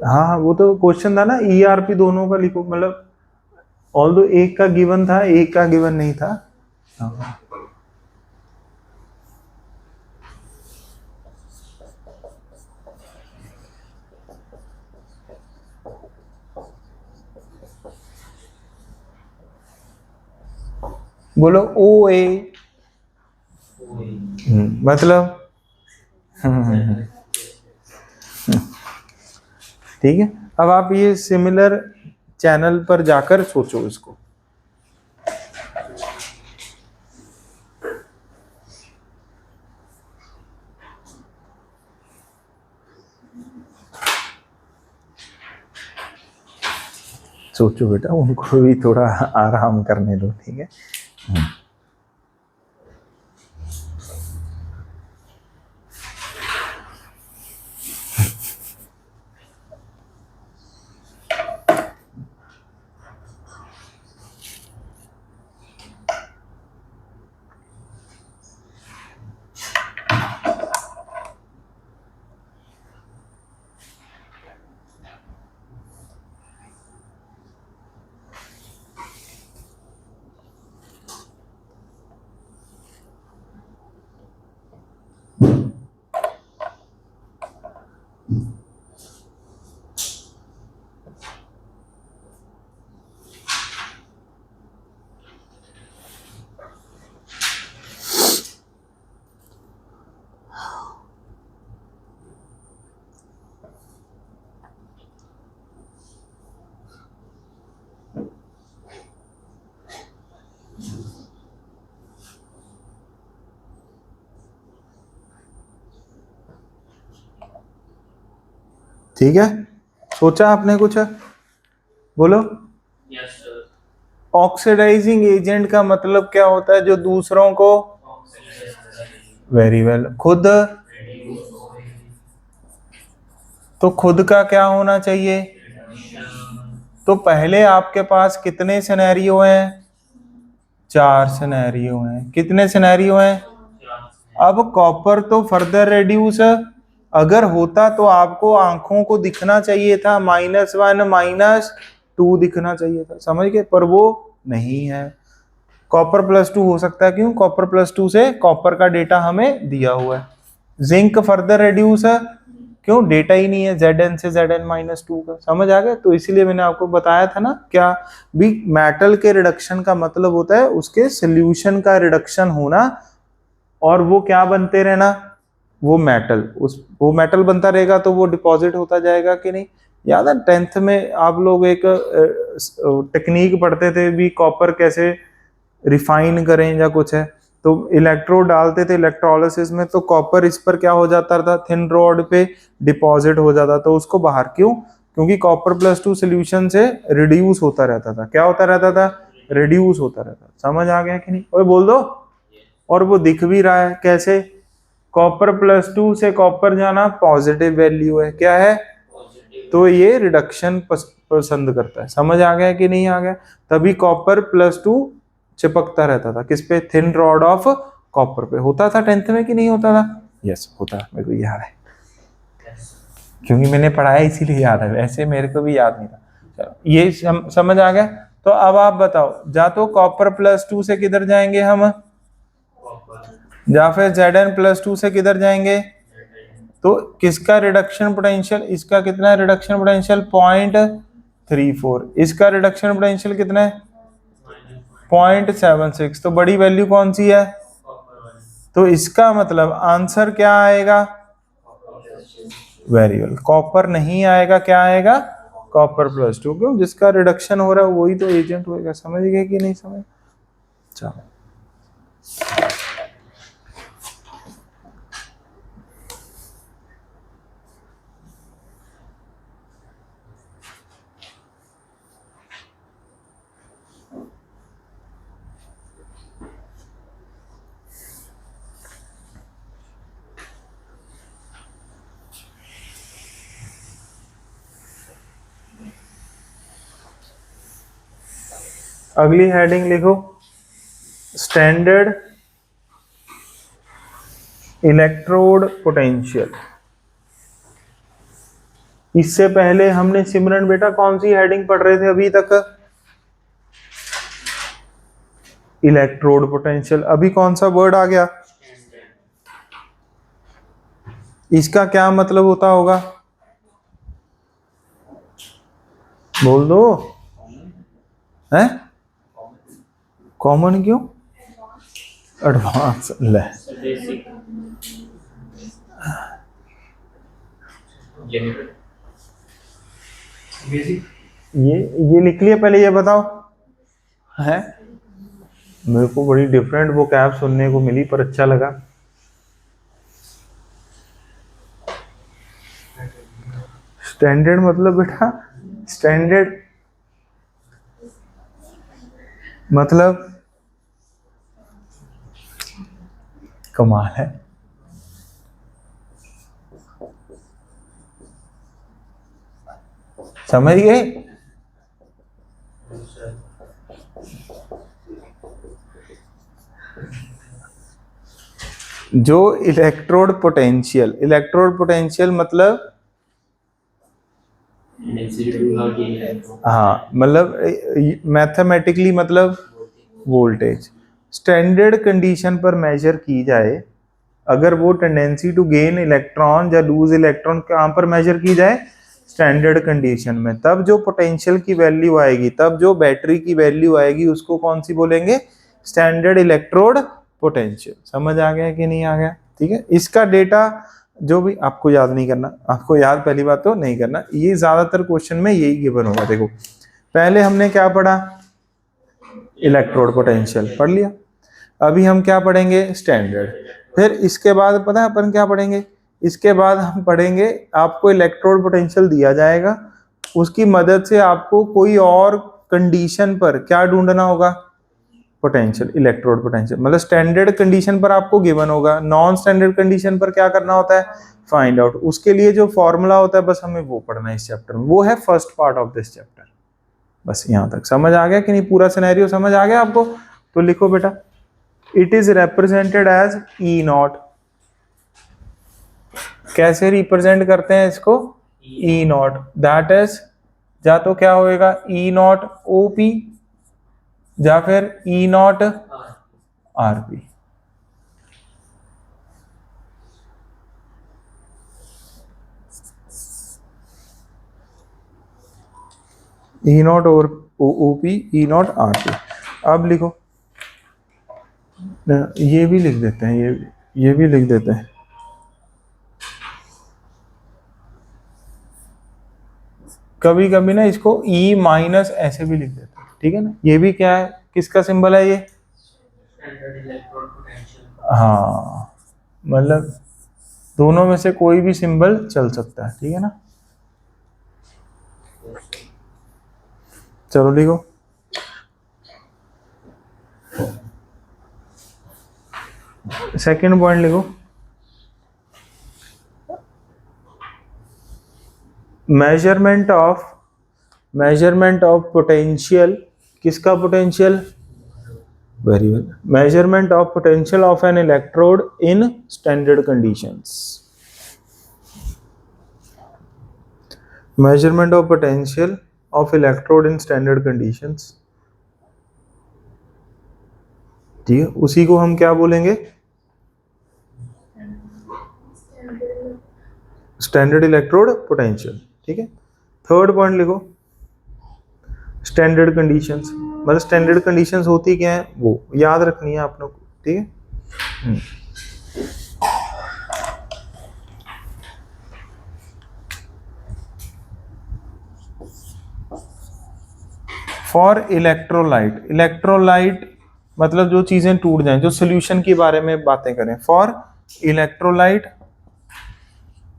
हाँ हाँ, वो तो क्वेश्चन था ना, ERP दोनों का लिखो, मतलब ऑल्दो एक का गिवन था, एक का गिवन नहीं था। हाँ। बोलो OA। मतलब ठीक है, अब आप ये सिमिलर चैनल पर जाकर सोचो इसको। सोचो बेटा, उनको भी थोड़ा आराम करने दो। ठीक है, ठीक है, सोचा आपने कुछ? बोलो। Yes sir. ऑक्सीडाइजिंग एजेंट का मतलब क्या होता है? जो दूसरों को, वेरी वेल, खुद, तो खुद का क्या होना चाहिए? तो पहले आपके पास कितने सिनेरियो हैं? 4 सिनेरियो हैं। कितने सिनेरियो हैं? अब कॉपर तो फर्दर रेड्यूस अगर होता तो आपको आंखों को दिखना चाहिए था -1 -2 दिखना चाहिए था, समझ गए? पर वो नहीं है। कॉपर +2 हो सकता है, क्यों? कॉपर +2 से कॉपर का डेटा हमें दिया हुआ है। जिंक फर्दर रेड्यूस है, क्यों? डेटा ही नहीं है Zn से Zn-2 का, समझ आ गया? तो इसीलिए मैंने आपको बताया था ना, क्या भी मेटल के रिडक्शन का मतलब होता है उसके सोल्यूशन का रिडक्शन होना, और वो क्या बनते रहना? वो मेटल, वो मेटल बनता रहेगा तो वो डिपॉजिट होता जाएगा कि नहीं? याद है 10th में आप लोग एक टेक्निक पढ़ते थे भी, कॉपर कैसे रिफाइन करें या कुछ है, तो इलेक्ट्रोड डालते थे इलेक्ट्रोलिसिस में, तो कॉपर इस पर क्या हो जाता था? थिन रॉड पे डिपॉजिट हो जाता, तो उसको बाहर, क्यों? क्योंकि कॉपर +2 सोल्यूशन से रिड्यूस होता रहता था। क्या होता रहता था? रिड्यूस होता रहता। समझ आ गया कि नहीं? ओए बोल दो। और वो दिख भी रहा है कैसे? कॉपर +2 से कॉपर जाना पॉजिटिव वैल्यू है, क्या है? तो ये रिडक्शन पसंद करता है। समझ आ गया कि नहीं आ गया? तभी कॉपर +2 चिपकता रहता था किस पे? थिन रॉड ऑफ कॉपर पे। होता था 10th में कि नहीं होता था? यस होता, मेरे को याद है, क्योंकि मैंने पढ़ाया इसीलिए याद है, वैसे मेरे को भी याद नहीं था। चलो ये समझ आ गया। तो अब आप बताओ, जा तो कॉपर +2 से किधर जाएंगे हम, या फिर Zn+2 से किधर जाएंगे? तो किसका रिडक्शन पोटेंशियल? इसका कितना रिडक्शन पोटेंशियल? 0.34। इसका रिडक्शन पोटेंशियल कितना है? 0.76। तो बड़ी वैल्यू कौन सी है? तो इसका मतलब आंसर क्या आएगा? वेरी वेल, कॉपर नहीं आएगा। क्या आएगा? कॉपर +2। क्यों? जिसका रिडक्शन हो रहा है वही तो एजेंट होएगा। समझ गए कि नहीं समझ? चलो अगली हेडिंग लिखो, स्टैंडर्ड इलेक्ट्रोड पोटेंशियल। इससे पहले हमने सिमरन बेटा कौन सी हेडिंग पढ़ रहे थे अभी तक? Electrode potential. अभी कौन सा वर्ड आ गया? इसका क्या मतलब होता होगा? बोल दो। है कॉमन? क्यों? एडवांस। ले ये लिख लिया पहले, ये बताओ। है मेरे को बड़ी डिफरेंट वो कैब सुनने को मिली, पर अच्छा लगा। स्टैंडर्ड मतलब बेटा, स्टैंडर्ड मतलब कमाल है। समझ गए? जो इलेक्ट्रोड पोटेंशियल मतलब, हाँ मतलब मैथमेटिकली मतलब वोल्टेज स्टैंडर्ड कंडीशन पर मेजर की जाए, अगर वो टेंडेंसी टू गेन इलेक्ट्रॉन या लूज इलेक्ट्रॉन कहाँ पर मेजर की जाए? स्टैंडर्ड कंडीशन में। तब जो पोटेंशियल की वैल्यू आएगी, तब जो बैटरी की वैल्यू आएगी, उसको कौन सी बोलेंगे? Standard electrode potential. समझ आ गया कि नहीं आ गया? ठीक है, इसका डेटा जो भी आपको याद नहीं करना, आपको याद पहली बात तो नहीं करना, ये ज्यादातर क्वेश्चन में यही गिवन होगा। देखो पहले हमने क्या पढ़ा? इलेक्ट्रोड पोटेंशियल पढ़ लिया। अभी हम क्या पढ़ेंगे? स्टैंडर्ड। फिर इसके बाद पता है अपन क्या पढ़ेंगे? इसके बाद हम पढ़ेंगे, आपको इलेक्ट्रोड पोटेंशियल दिया जाएगा, उसकी मदद से आपको कोई और कंडीशन पर क्या ढूंढना होगा, पोटेंशियल, इलेक्ट्रोड पोटेंशियल। मतलब स्टैंडर्ड कंडीशन पर आपको गिवन होगा, नॉन स्टैंडर्ड कंडीशन पर क्या करना होता है, फाइंड आउट। उसके लिए जो फॉर्मूला होता है बस हमें वो पढ़ना है इस चैप्टर में, वो है first part of this chapter. बस यहां तक समझ आ गया कि नहीं, पूरा सिनेरियो समझ आ गया आपको? तो लिखो बेटा, it is represented as E nought. कैसे रिप्रेजेंट करते हैं इसको, ई नॉट, दैट इज, या तो क्या होएगा ई नॉट ओ पी, या फिर E not R P. E not और O P, E not R P. अब लिखो, ये भी लिख देते हैं, ये भी लिख देते हैं। कभी कभी ना इसको ई माइनस ऐसे भी लिख देते हैं, ठीक है ना। ये भी क्या है, किसका सिंबल है ये, हाँ, मतलब दोनों में से कोई भी सिंबल चल सकता है, ठीक है ना। चलो लिखो, सेकंड पॉइंट लिखो, मेजरमेंट ऑफ पोटेंशियल, किसका potential, very well, measurement of potential of an electrode in standard conditions. Measurement of potential of electrode in standard conditions, ठीक है, उसी को हम क्या बोलेंगे, स्टैंडर्ड इलेक्ट्रोड पोटेंशियल, ठीक है। थर्ड पॉइंट लिखो, स्टैंडर्ड कंडीशंस, मतलब स्टैंडर्ड कंडीशंस होती क्या है वो याद रखनी है आप लोग को, ठीक है। फॉर इलेक्ट्रोलाइट, इलेक्ट्रोलाइट मतलब जो चीजें टूट जाएं, जो सोल्यूशन के बारे में बातें करें। For electrolyte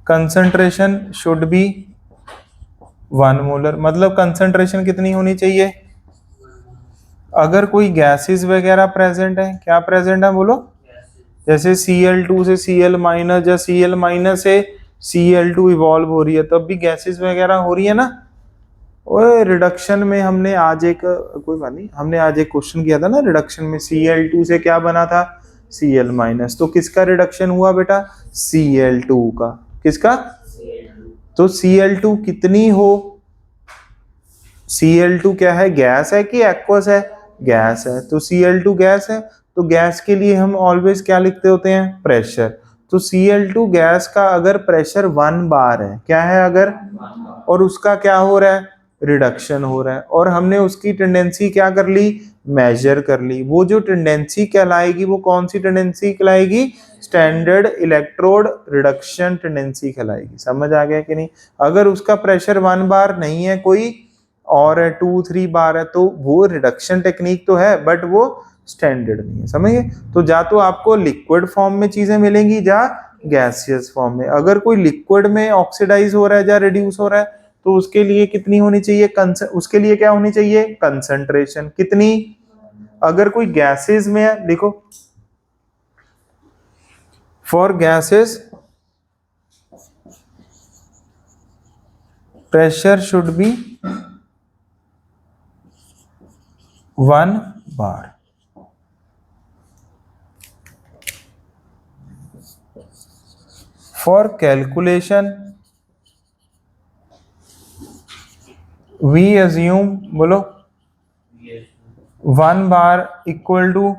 concentration should be 1 molar, मतलब कंसंट्रेशन कितनी होनी चाहिए, अगर कोई गैसेस वगैरह प्रेजेंट है, क्या प्रेजेंट है बोलो, जैसे Cl2 से Cl माइनस या Cl माइनस से Cl2 इवॉल्व हो रही है, तब भी गैसेस वगैरह हो रही है ना। और रिडक्शन में हमने आज एक, कोई बात नहीं, हमने आज एक क्वेश्चन किया था ना रिडक्शन में, Cl2 से क्या बना था, Cl माइनस, तो किसका रिडक्शन हुआ बेटा, Cl2 का, किसका, तो Cl2 कितनी हो, Cl2 क्या है, गैस है कि एक्वस है, गैस है, तो Cl2 गैस है, तो गैस के लिए हम ऑलवेज क्या लिखते होते हैं, प्रेशर। तो Cl2 गैस का अगर प्रेशर 1 बार है, क्या है अगर, और उसका क्या हो रहा है, रिडक्शन हो रहा है, और हमने उसकी टेंडेंसी क्या कर ली, मेजर कर ली, वो जो टेंडेंसी कहलाएगी वो कौन सी टेंडेंसी कहलाएगी, स्टैंडर्ड इलेक्ट्रोड रिडक्शन टेंडेंसी कहलाएगी। समझ आ गया कि नहीं। अगर उसका प्रेशर 1 बार नहीं है कोई और 2-3 बार है, तो वो रिडक्शन टेक्निक तो है बट वो स्टैंडर्ड नहीं है, समझिए। तो जा तो आपको लिक्विड फॉर्म में चीजें मिलेंगी, जा गैसियस फॉर्म में। अगर कोई लिक्विड में ऑक्सीडाइज हो रहा है या रिड्यूस हो रहा है, तो उसके लिए कितनी होनी चाहिए, उसके लिए क्या होनी चाहिए, कंसंट्रेशन कितनी। अगर कोई गैसेस में है, देखो for gases pressure should be 1 bar. For calculation we assume, बोलो, 1 बार इक्वल टू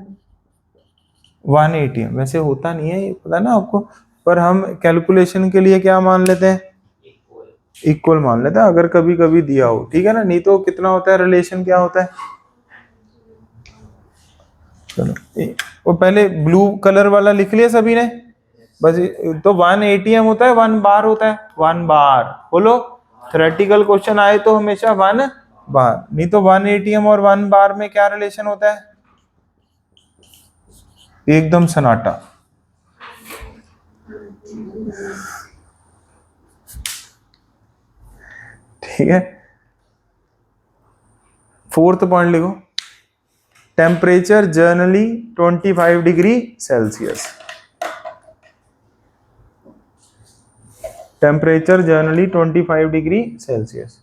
1 ATM। वैसे होता नहीं है ये, पता ना आपको, पर हम कैलकुलेशन के लिए क्या मान लेते हैं, इक्वल मान लेते हैं, अगर कभी कभी दिया हो, ठीक है ना। नहीं तो कितना होता है रिलेशन, क्या होता है, चलो वो पहले ब्लू कलर वाला लिख लिया सभी ने, बस। तो 1 ATM होता है, 1 बार होता है, 1 बार, बोलो। थ्योरेटिकल क्वेश्चन आए तो हमेशा 1 बार, नहीं तो 1 ATM और 1 बार में क्या रिलेशन होता है, एकदम सन्नाटा। ठीक है, फोर्थ पॉइंट लिखो, temperature generally 25 degree Celsius. Temperature generally 25 degree Celsius.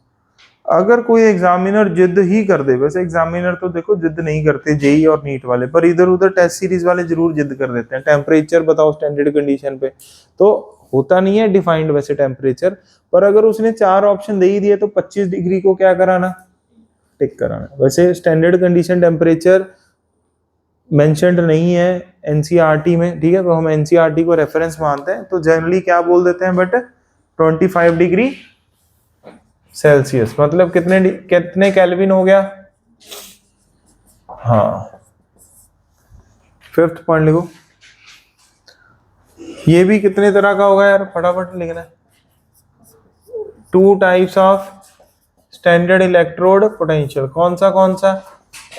अगर कोई एग्जामिनर जिद ही कर दे, वैसे एग्जामिनर तो देखो जिद नहीं करते जेई और नीट वाले, पर इधर उधर टेस्ट सीरीज वाले जरूर जिद कर देते हैं, टेम्परेचर बताओ स्टैंडर्ड कंडीशन पे, तो होता नहीं है डिफाइंड वैसे टेम्परेचर, पर अगर उसने 4 ऑप्शन दे ही दिए तो 25 डिग्री को क्या कराना, टिक कराना। वैसे स्टैंडर्ड कंडीशन टेम्परेचर मेंशन्ड नहीं है एनसीईआरटी में, ठीक है, तो हम एनसीईआरटी को रेफरेंस मानते हैं, तो जनरली क्या बोल देते हैं, बट 25 डिग्री सेल्सियस मतलब कितने केल्विन हो गया। हाँ, फिफ्थ पॉइंट लिखो, ये भी कितने तरह का होगा यार, फटाफट लिखना है। 2 types of standard electrode potential, कौन सा,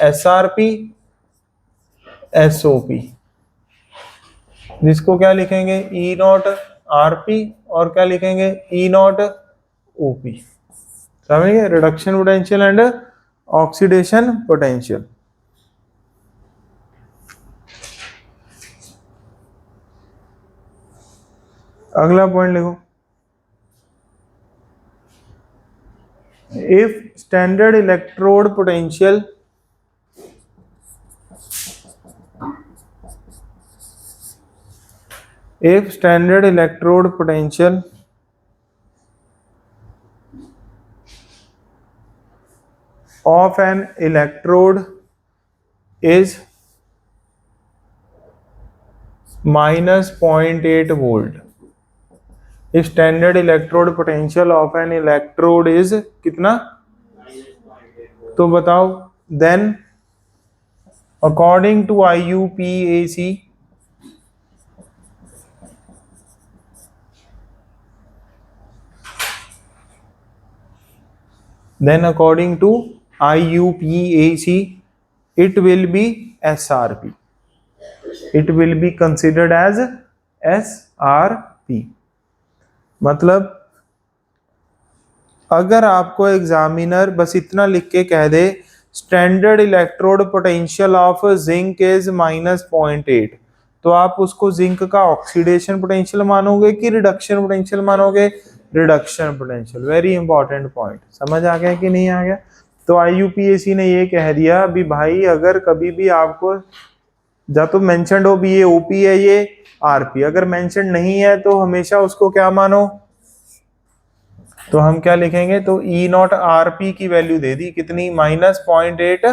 एसआरपी, एसओपी, जिसको क्या लिखेंगे, ई नॉट आरपी, और क्या लिखेंगे, ई नॉट ओपी। समझ गए, reduction potential and oxidation potential. अगला पॉइंट लिखो, if standard electrode potential of an electrode is minus 0.8 volt, if standard electrode potential of an electrode is कितना, तो बताओ, then according to IUPAC it will be SRP, it will be considered as SRP। मतलब अगर आपको examiner बस इतना लिख के कह दे standard electrode potential of zinc is -0.8, तो आप उसको जिंक का ऑक्सीडेशन पोटेंशियल मानोगे कि रिडक्शन पोटेंशियल मानोगे, reduction potential. Very important point, समझ आ गया कि नहीं आ गया। तो आईयूपीएसी ने ये कह दिया भी भाई अगर कभी भी आपको या तो मेंशन्ड हो भी ये ओपी है ये आरपी, अगर मेंशन्ड नहीं है तो हमेशा उसको क्या मानो, तो हम क्या लिखेंगे, तो ई नॉट आरपी की वैल्यू दे दी कितनी, -0.8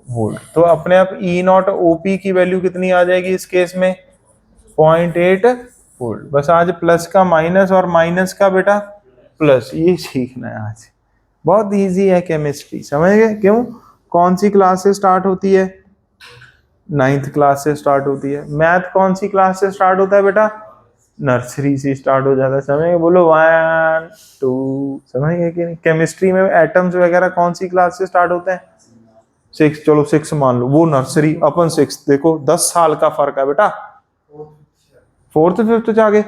वोल्ट, तो अपने आप ई नॉट ओपी की वैल्यू कितनी आ जाएगी इस केस में, 0.8 वोल्ट। बस आज प्लस का माइनस और माइनस का बेटा प्लस, ये सीखना है आज, बहुत इजी है केमिस्ट्री, समझ गए। क्यों, कौन सी क्लास से स्टार्ट होती है, 9th क्लास से स्टार्ट होती है। मैथ कौन सी क्लास से स्टार्ट होता है बेटा, नर्सरी से स्टार्ट हो जाता है, समझ गए, बोलो 1 2, समझ गए कि नहीं। केमिस्ट्री में एटम्स वगैरह कौन सी क्लास से स्टार्ट होते हैं, 6, चलो 6 मान लो, वो नर्सरी, अपन 6, देखो 10 साल का फर्क है बेटा, 4th 5th जाके,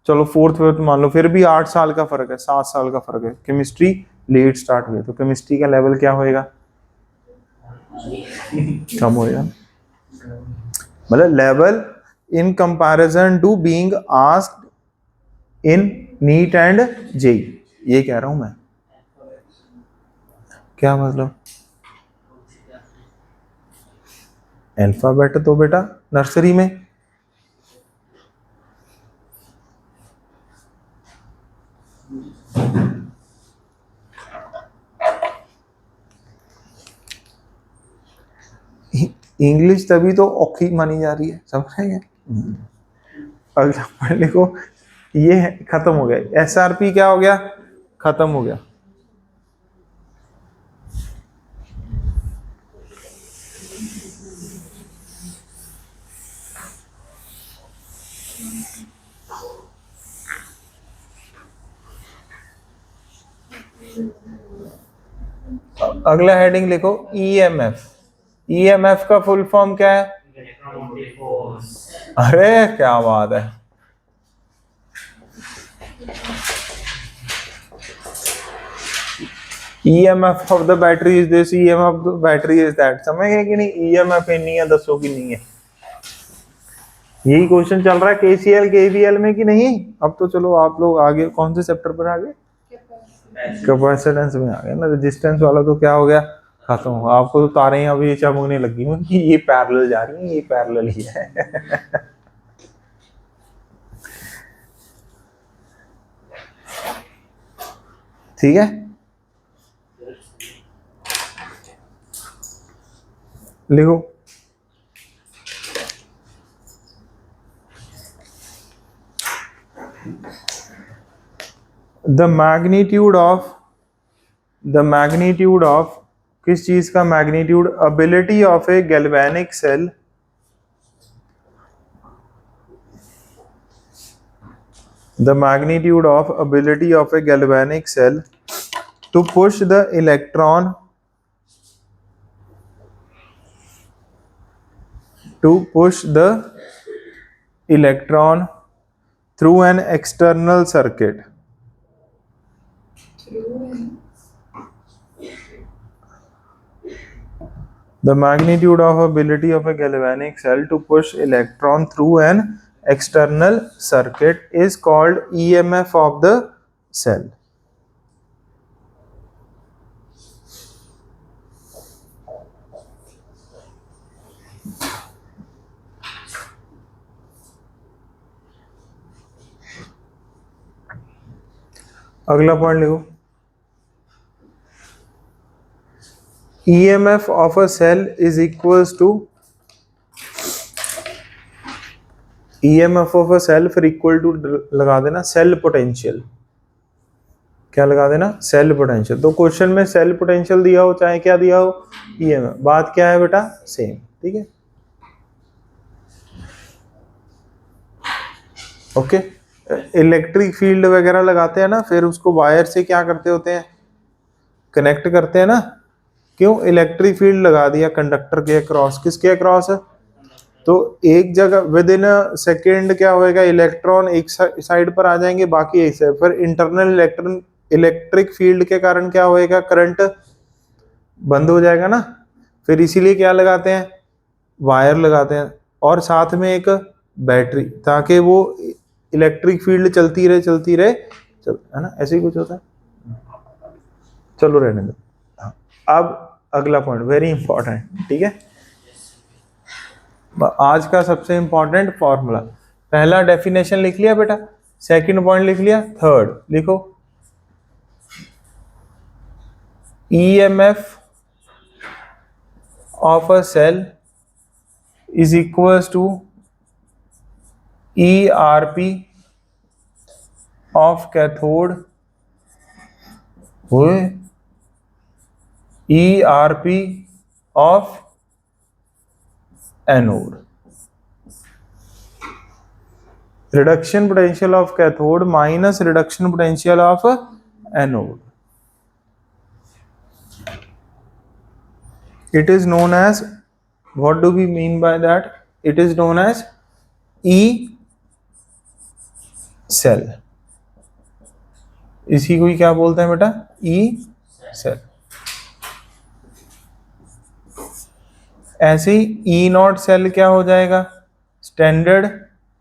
चलो 4th 5th मान लो, फिर भी 8 साल का फर्क है, 7 साल का फर्क है। केमिस्ट्री लेट स्टार्ट हुई, तो केमिस्ट्री का लेवल क्या होएगा, कम होएगा, मतलब level in comparison to being asked in NEET and JEE, ये कह रहा हूं मैं। क्या मतलब, अल्फाबेट तो बेटा नर्सरी में, इंग्लिश तभी तो औखी मानी जा रही है, समझ रहे हैं। अगला पढ़ लिखो, ये खत्म हो गया, एसआरपी क्या हो गया, खत्म हो गया। अगला हेडिंग लिखो, ईएमएफ। ईएमएफ का फुल फॉर्म क्या है, अरे क्या बात है, EMF of the battery is this, EMF of the battery is that. समझ गए कि नहीं? EMF इतनी है, दसो की नहीं है। यही क्वेश्चन चल रहा है KCL KVL में कि नहीं? अब तो चलो आप लोग आगे कौन से चैप्टर पर आ गए? कैपेसिटेंस में आ गए ना। रेजिस्टेंस वाला तो क्या हो गया, खत्म हो। आपको तो तारें अभी चमकने लगी हैं कि ये पैरेलल जा रही है, ये पैरेलल ही है। ठीक है, लिखो। द मैग्नीट्यूड ऑफ किस चीज का magnitude? Ability of a galvanic cell the magnitude of ability of a galvanic cell to push the electron through an external circuit. The magnitude of ability of a galvanic cell to push electron through an external circuit is called EMF of the cell. अगला point लिखो। EMF of a cell is equals to EMF of a cell फिर equal to लगा देना cell potential. क्या लगा देना? Cell potential. तो question में सेल पोटेंशियल दिया हो चाहे क्या दिया हो, EMF। बात क्या है बेटा? सेम। ठीक है, ओके। इलेक्ट्रिक फील्ड वगैरह लगाते हैं ना, फिर उसको वायर से क्या करते होते हैं? कनेक्ट करते हैं ना। क्यों? इलेक्ट्रिक फील्ड लगा दिया कंडक्टर के अक्रॉस। किसके अक्रॉस? तो एक जगह विद इन अ सेकेंड क्या होएगा? इलेक्ट्रॉन एक साइड पर आ जाएंगे, बाकी एक साइड पर। इंटरनल इलेक्ट्रिक फील्ड के कारण क्या होएगा? करंट बंद हो जाएगा ना। फिर इसीलिए क्या लगाते हैं? वायर लगाते हैं, और साथ में एक बैटरी, ताकि वो इलेक्ट्रिक फील्ड चलती रहे है ना। ऐसे ही कुछ होता है। चलो रहने दो। अब अगला पॉइंट वेरी इंपॉर्टेंट। ठीक है, आज का सबसे इंपॉर्टेंट फॉर्मूला। पहला डेफिनेशन लिख लिया बेटा, सेकंड पॉइंट लिख लिया, थर्ड लिखो। EMF of a cell is equals to ERP of cathode, ERP of anode. Reduction potential of cathode minus reduction potential of anode. It is known as, what do we mean by that? It is known as E cell. इसी को ही क्या बोलते हैं बेटा? E cell। ऐसे ही E not cell क्या हो जाएगा? Standard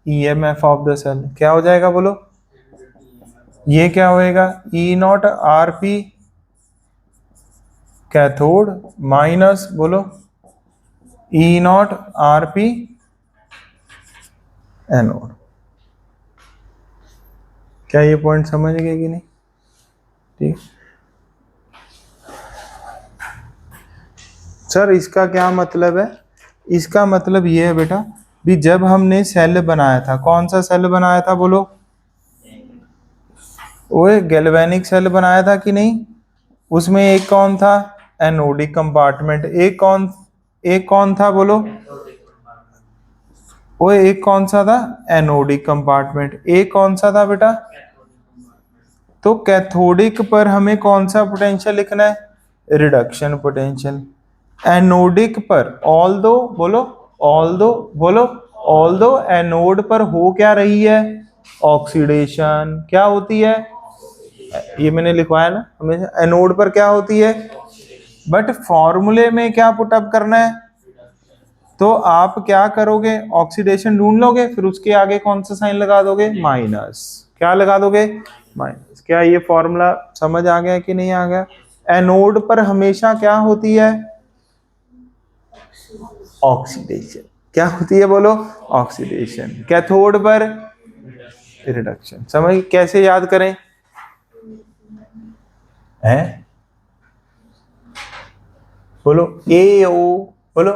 EMF of the cell. क्या हो जाएगा बोलो? ये क्या होएगा? E nought RP cathode minus बोलो E नॉट RP एनोड। क्या ये पॉइंट समझ गए कि नहीं? ठीक सर, इसका क्या मतलब है? इसका मतलब ये है बेटा, भी जब हमने सेल बनाया था, कौन सा सेल बनाया था बोलो? ओए गैल्वेनिक सेल बनाया था कि नहीं? उसमें एक कौन था? Anodic compartment. एक कौन था बोलो? ओए एक कौन सा था? Anodic compartment. एक कौन सा था बेटा? तो कैथोडिक पर हमें कौन सा पोटेंशियल लिखना है? Reduction potential. एनोडिक पर ऑल्दो एनोड पर हो क्या रही है? ऑक्सीडेशन। क्या होती है? ये मैंने लिखवाया ना हमेशा, एनोड पर क्या होती है, बट फॉर्मूले में क्या पुटअप करना है, तो आप क्या करोगे, ऑक्सीडेशन ढूंढ लोगे, फिर उसके आगे कौन सा साइन लगा दोगे, माइनस। क्या लगा दोगे, माइनस। क्या ये फॉर्मूला समझ आ गया कि नहीं आ गया? एनोड पर हमेशा क्या होती है, ऑक्सीडेशन। क्या होती है बोलो, ऑक्सीडेशन। कैथोड पर रिडक्शन। समझ, कैसे याद करें हैं, बोलो AO, बोलो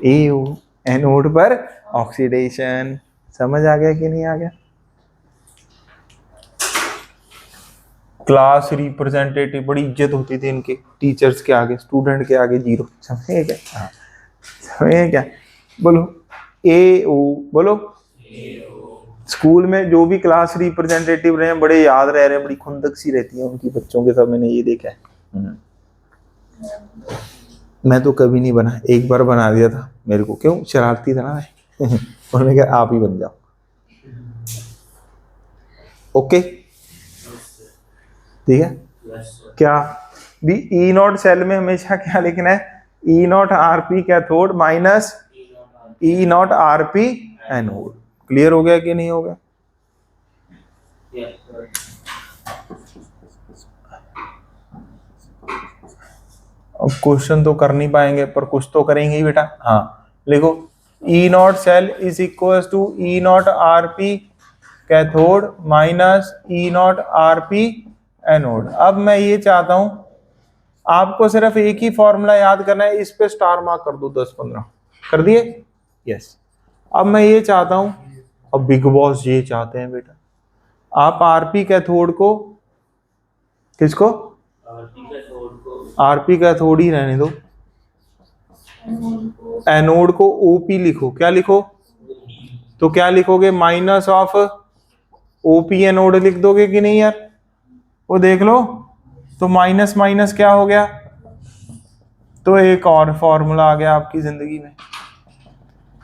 AO, एनोड पर ऑक्सीडेशन। समझ आ गया कि नहीं आ गया? क्लास रिप्रेजेंटेटिव, बड़ी इज्जत होती थी इनकी, टीचर्स के आगे, स्टूडेंट के आगे जीरो। समझे क्या? हाँ, समझे क्या? बोलो AO, बोलो। स्कूल में जो भी क्लास रिप्रेजेंटेटिव रहे हैं बड़े याद रह रहे हैं, बड़ी खुंदक सी रहती है उनकी बच्चों के साथ, मैंने ये देखा है। मैं तो कभी नहीं बना, एक बार बना दिया था, मेरे को क्यों, शरारती था ना मैं। उन्होंने कहा आप ही बन जाओ। ओके, ठीक है। क्या भी ई नॉट सेल में हमेशा क्या लिखना है, E not RP cathode minus E not RP anode. Clear हो गया कि नहीं हो गया? अब क्वेश्चन तो कर नहीं पाएंगे पर कुछ तो करेंगे ही बेटा। हाँ लिखो, E not cell is equal to E not RP cathode minus E not RP anode. अब मैं ये चाहता हूं आपको सिर्फ एक ही फॉर्मूला याद करना है, इस पे स्टार मार्क कर दो, 10-15 कर दिए। यस। अब मैं ये चाहता हूं, अब बिग बॉस ये चाहते हैं बेटा, आप आरपी कैथोड को, किसको, आरपी कैथोड ही रहने दो, एनोड को ओपी लिखो। क्या लिखो, तो क्या लिखोगे, माइनस ऑफ ओपी एनोड लिख दोगे कि नहीं यार? वो देख लो, तो माइनस माइनस क्या हो गया, तो एक और फॉर्मूला आ गया आपकी जिंदगी में,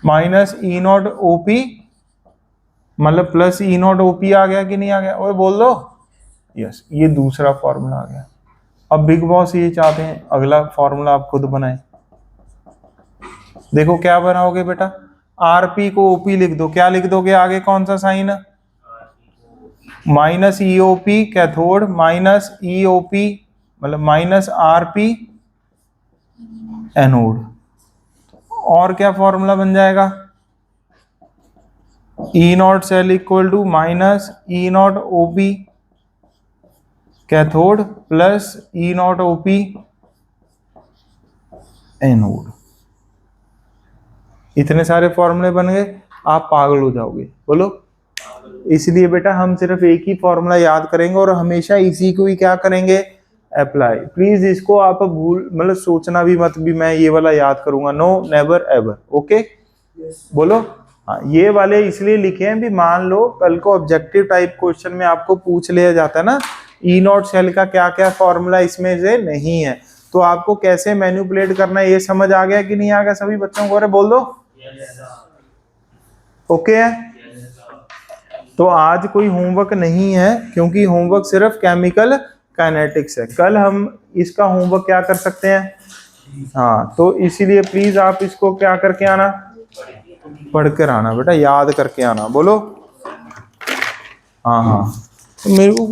माइनस ई नॉट ओपी, मतलब प्लस ई नॉट ओपी आ गया कि नहीं आ गया? वो बोल दो। यस, ये दूसरा फॉर्मूला आ गया। अब बिग बॉस ये चाहते हैं अगला फॉर्मूला आप खुद बनाएं। देखो क्या बनाओगे बेटा, आरपी को ओपी लिख दो। क्या लिख दोगे आगे, कौन सा sign, minus EOP cathode minus EOP, मतलब माइनस आरपी एनोड। और क्या फॉर्मूला बन जाएगा, E not cell equal to minus E not OP cathode plus E not OP anode. इतने सारे फॉर्मूले बन गए, आप पागल हो जाओगे। बोलो, इसलिए बेटा हम सिर्फ एक ही फॉर्मूला याद करेंगे और हमेशा इसी को ही क्या करेंगे, अप्लाई। प्लीज इसको आप भूल, मतलब सोचना भी मत भी मैं ये वाला याद करूंगा, नो, नेवर एवर। ओके, बोलो। हाँ, ये वाले इसलिए लिखे हैं भी मान लो कल को ऑब्जेक्टिव टाइप क्वेश्चन में आपको पूछ लिया जाता है ना, ई नॉट सेल का क्या क्या फॉर्मूला इसमें से नहीं है, तो आपको कैसे मैनिपुलेट करना है ये समझ आ गया कि नहीं आ गया सभी बच्चों को? अरे बोल दो। ओके है, तो आज कोई होमवर्क नहीं है क्योंकि होमवर्क सिर्फ केमिकल काइनेटिक्स है। कल हम इसका होमवर्क क्या कर सकते हैं, हाँ, तो इसीलिए प्लीज आप इसको क्या करके आना, पढ़ कर आना बेटा, याद करके आना। बोलो हाँ हाँ, तो मेरे को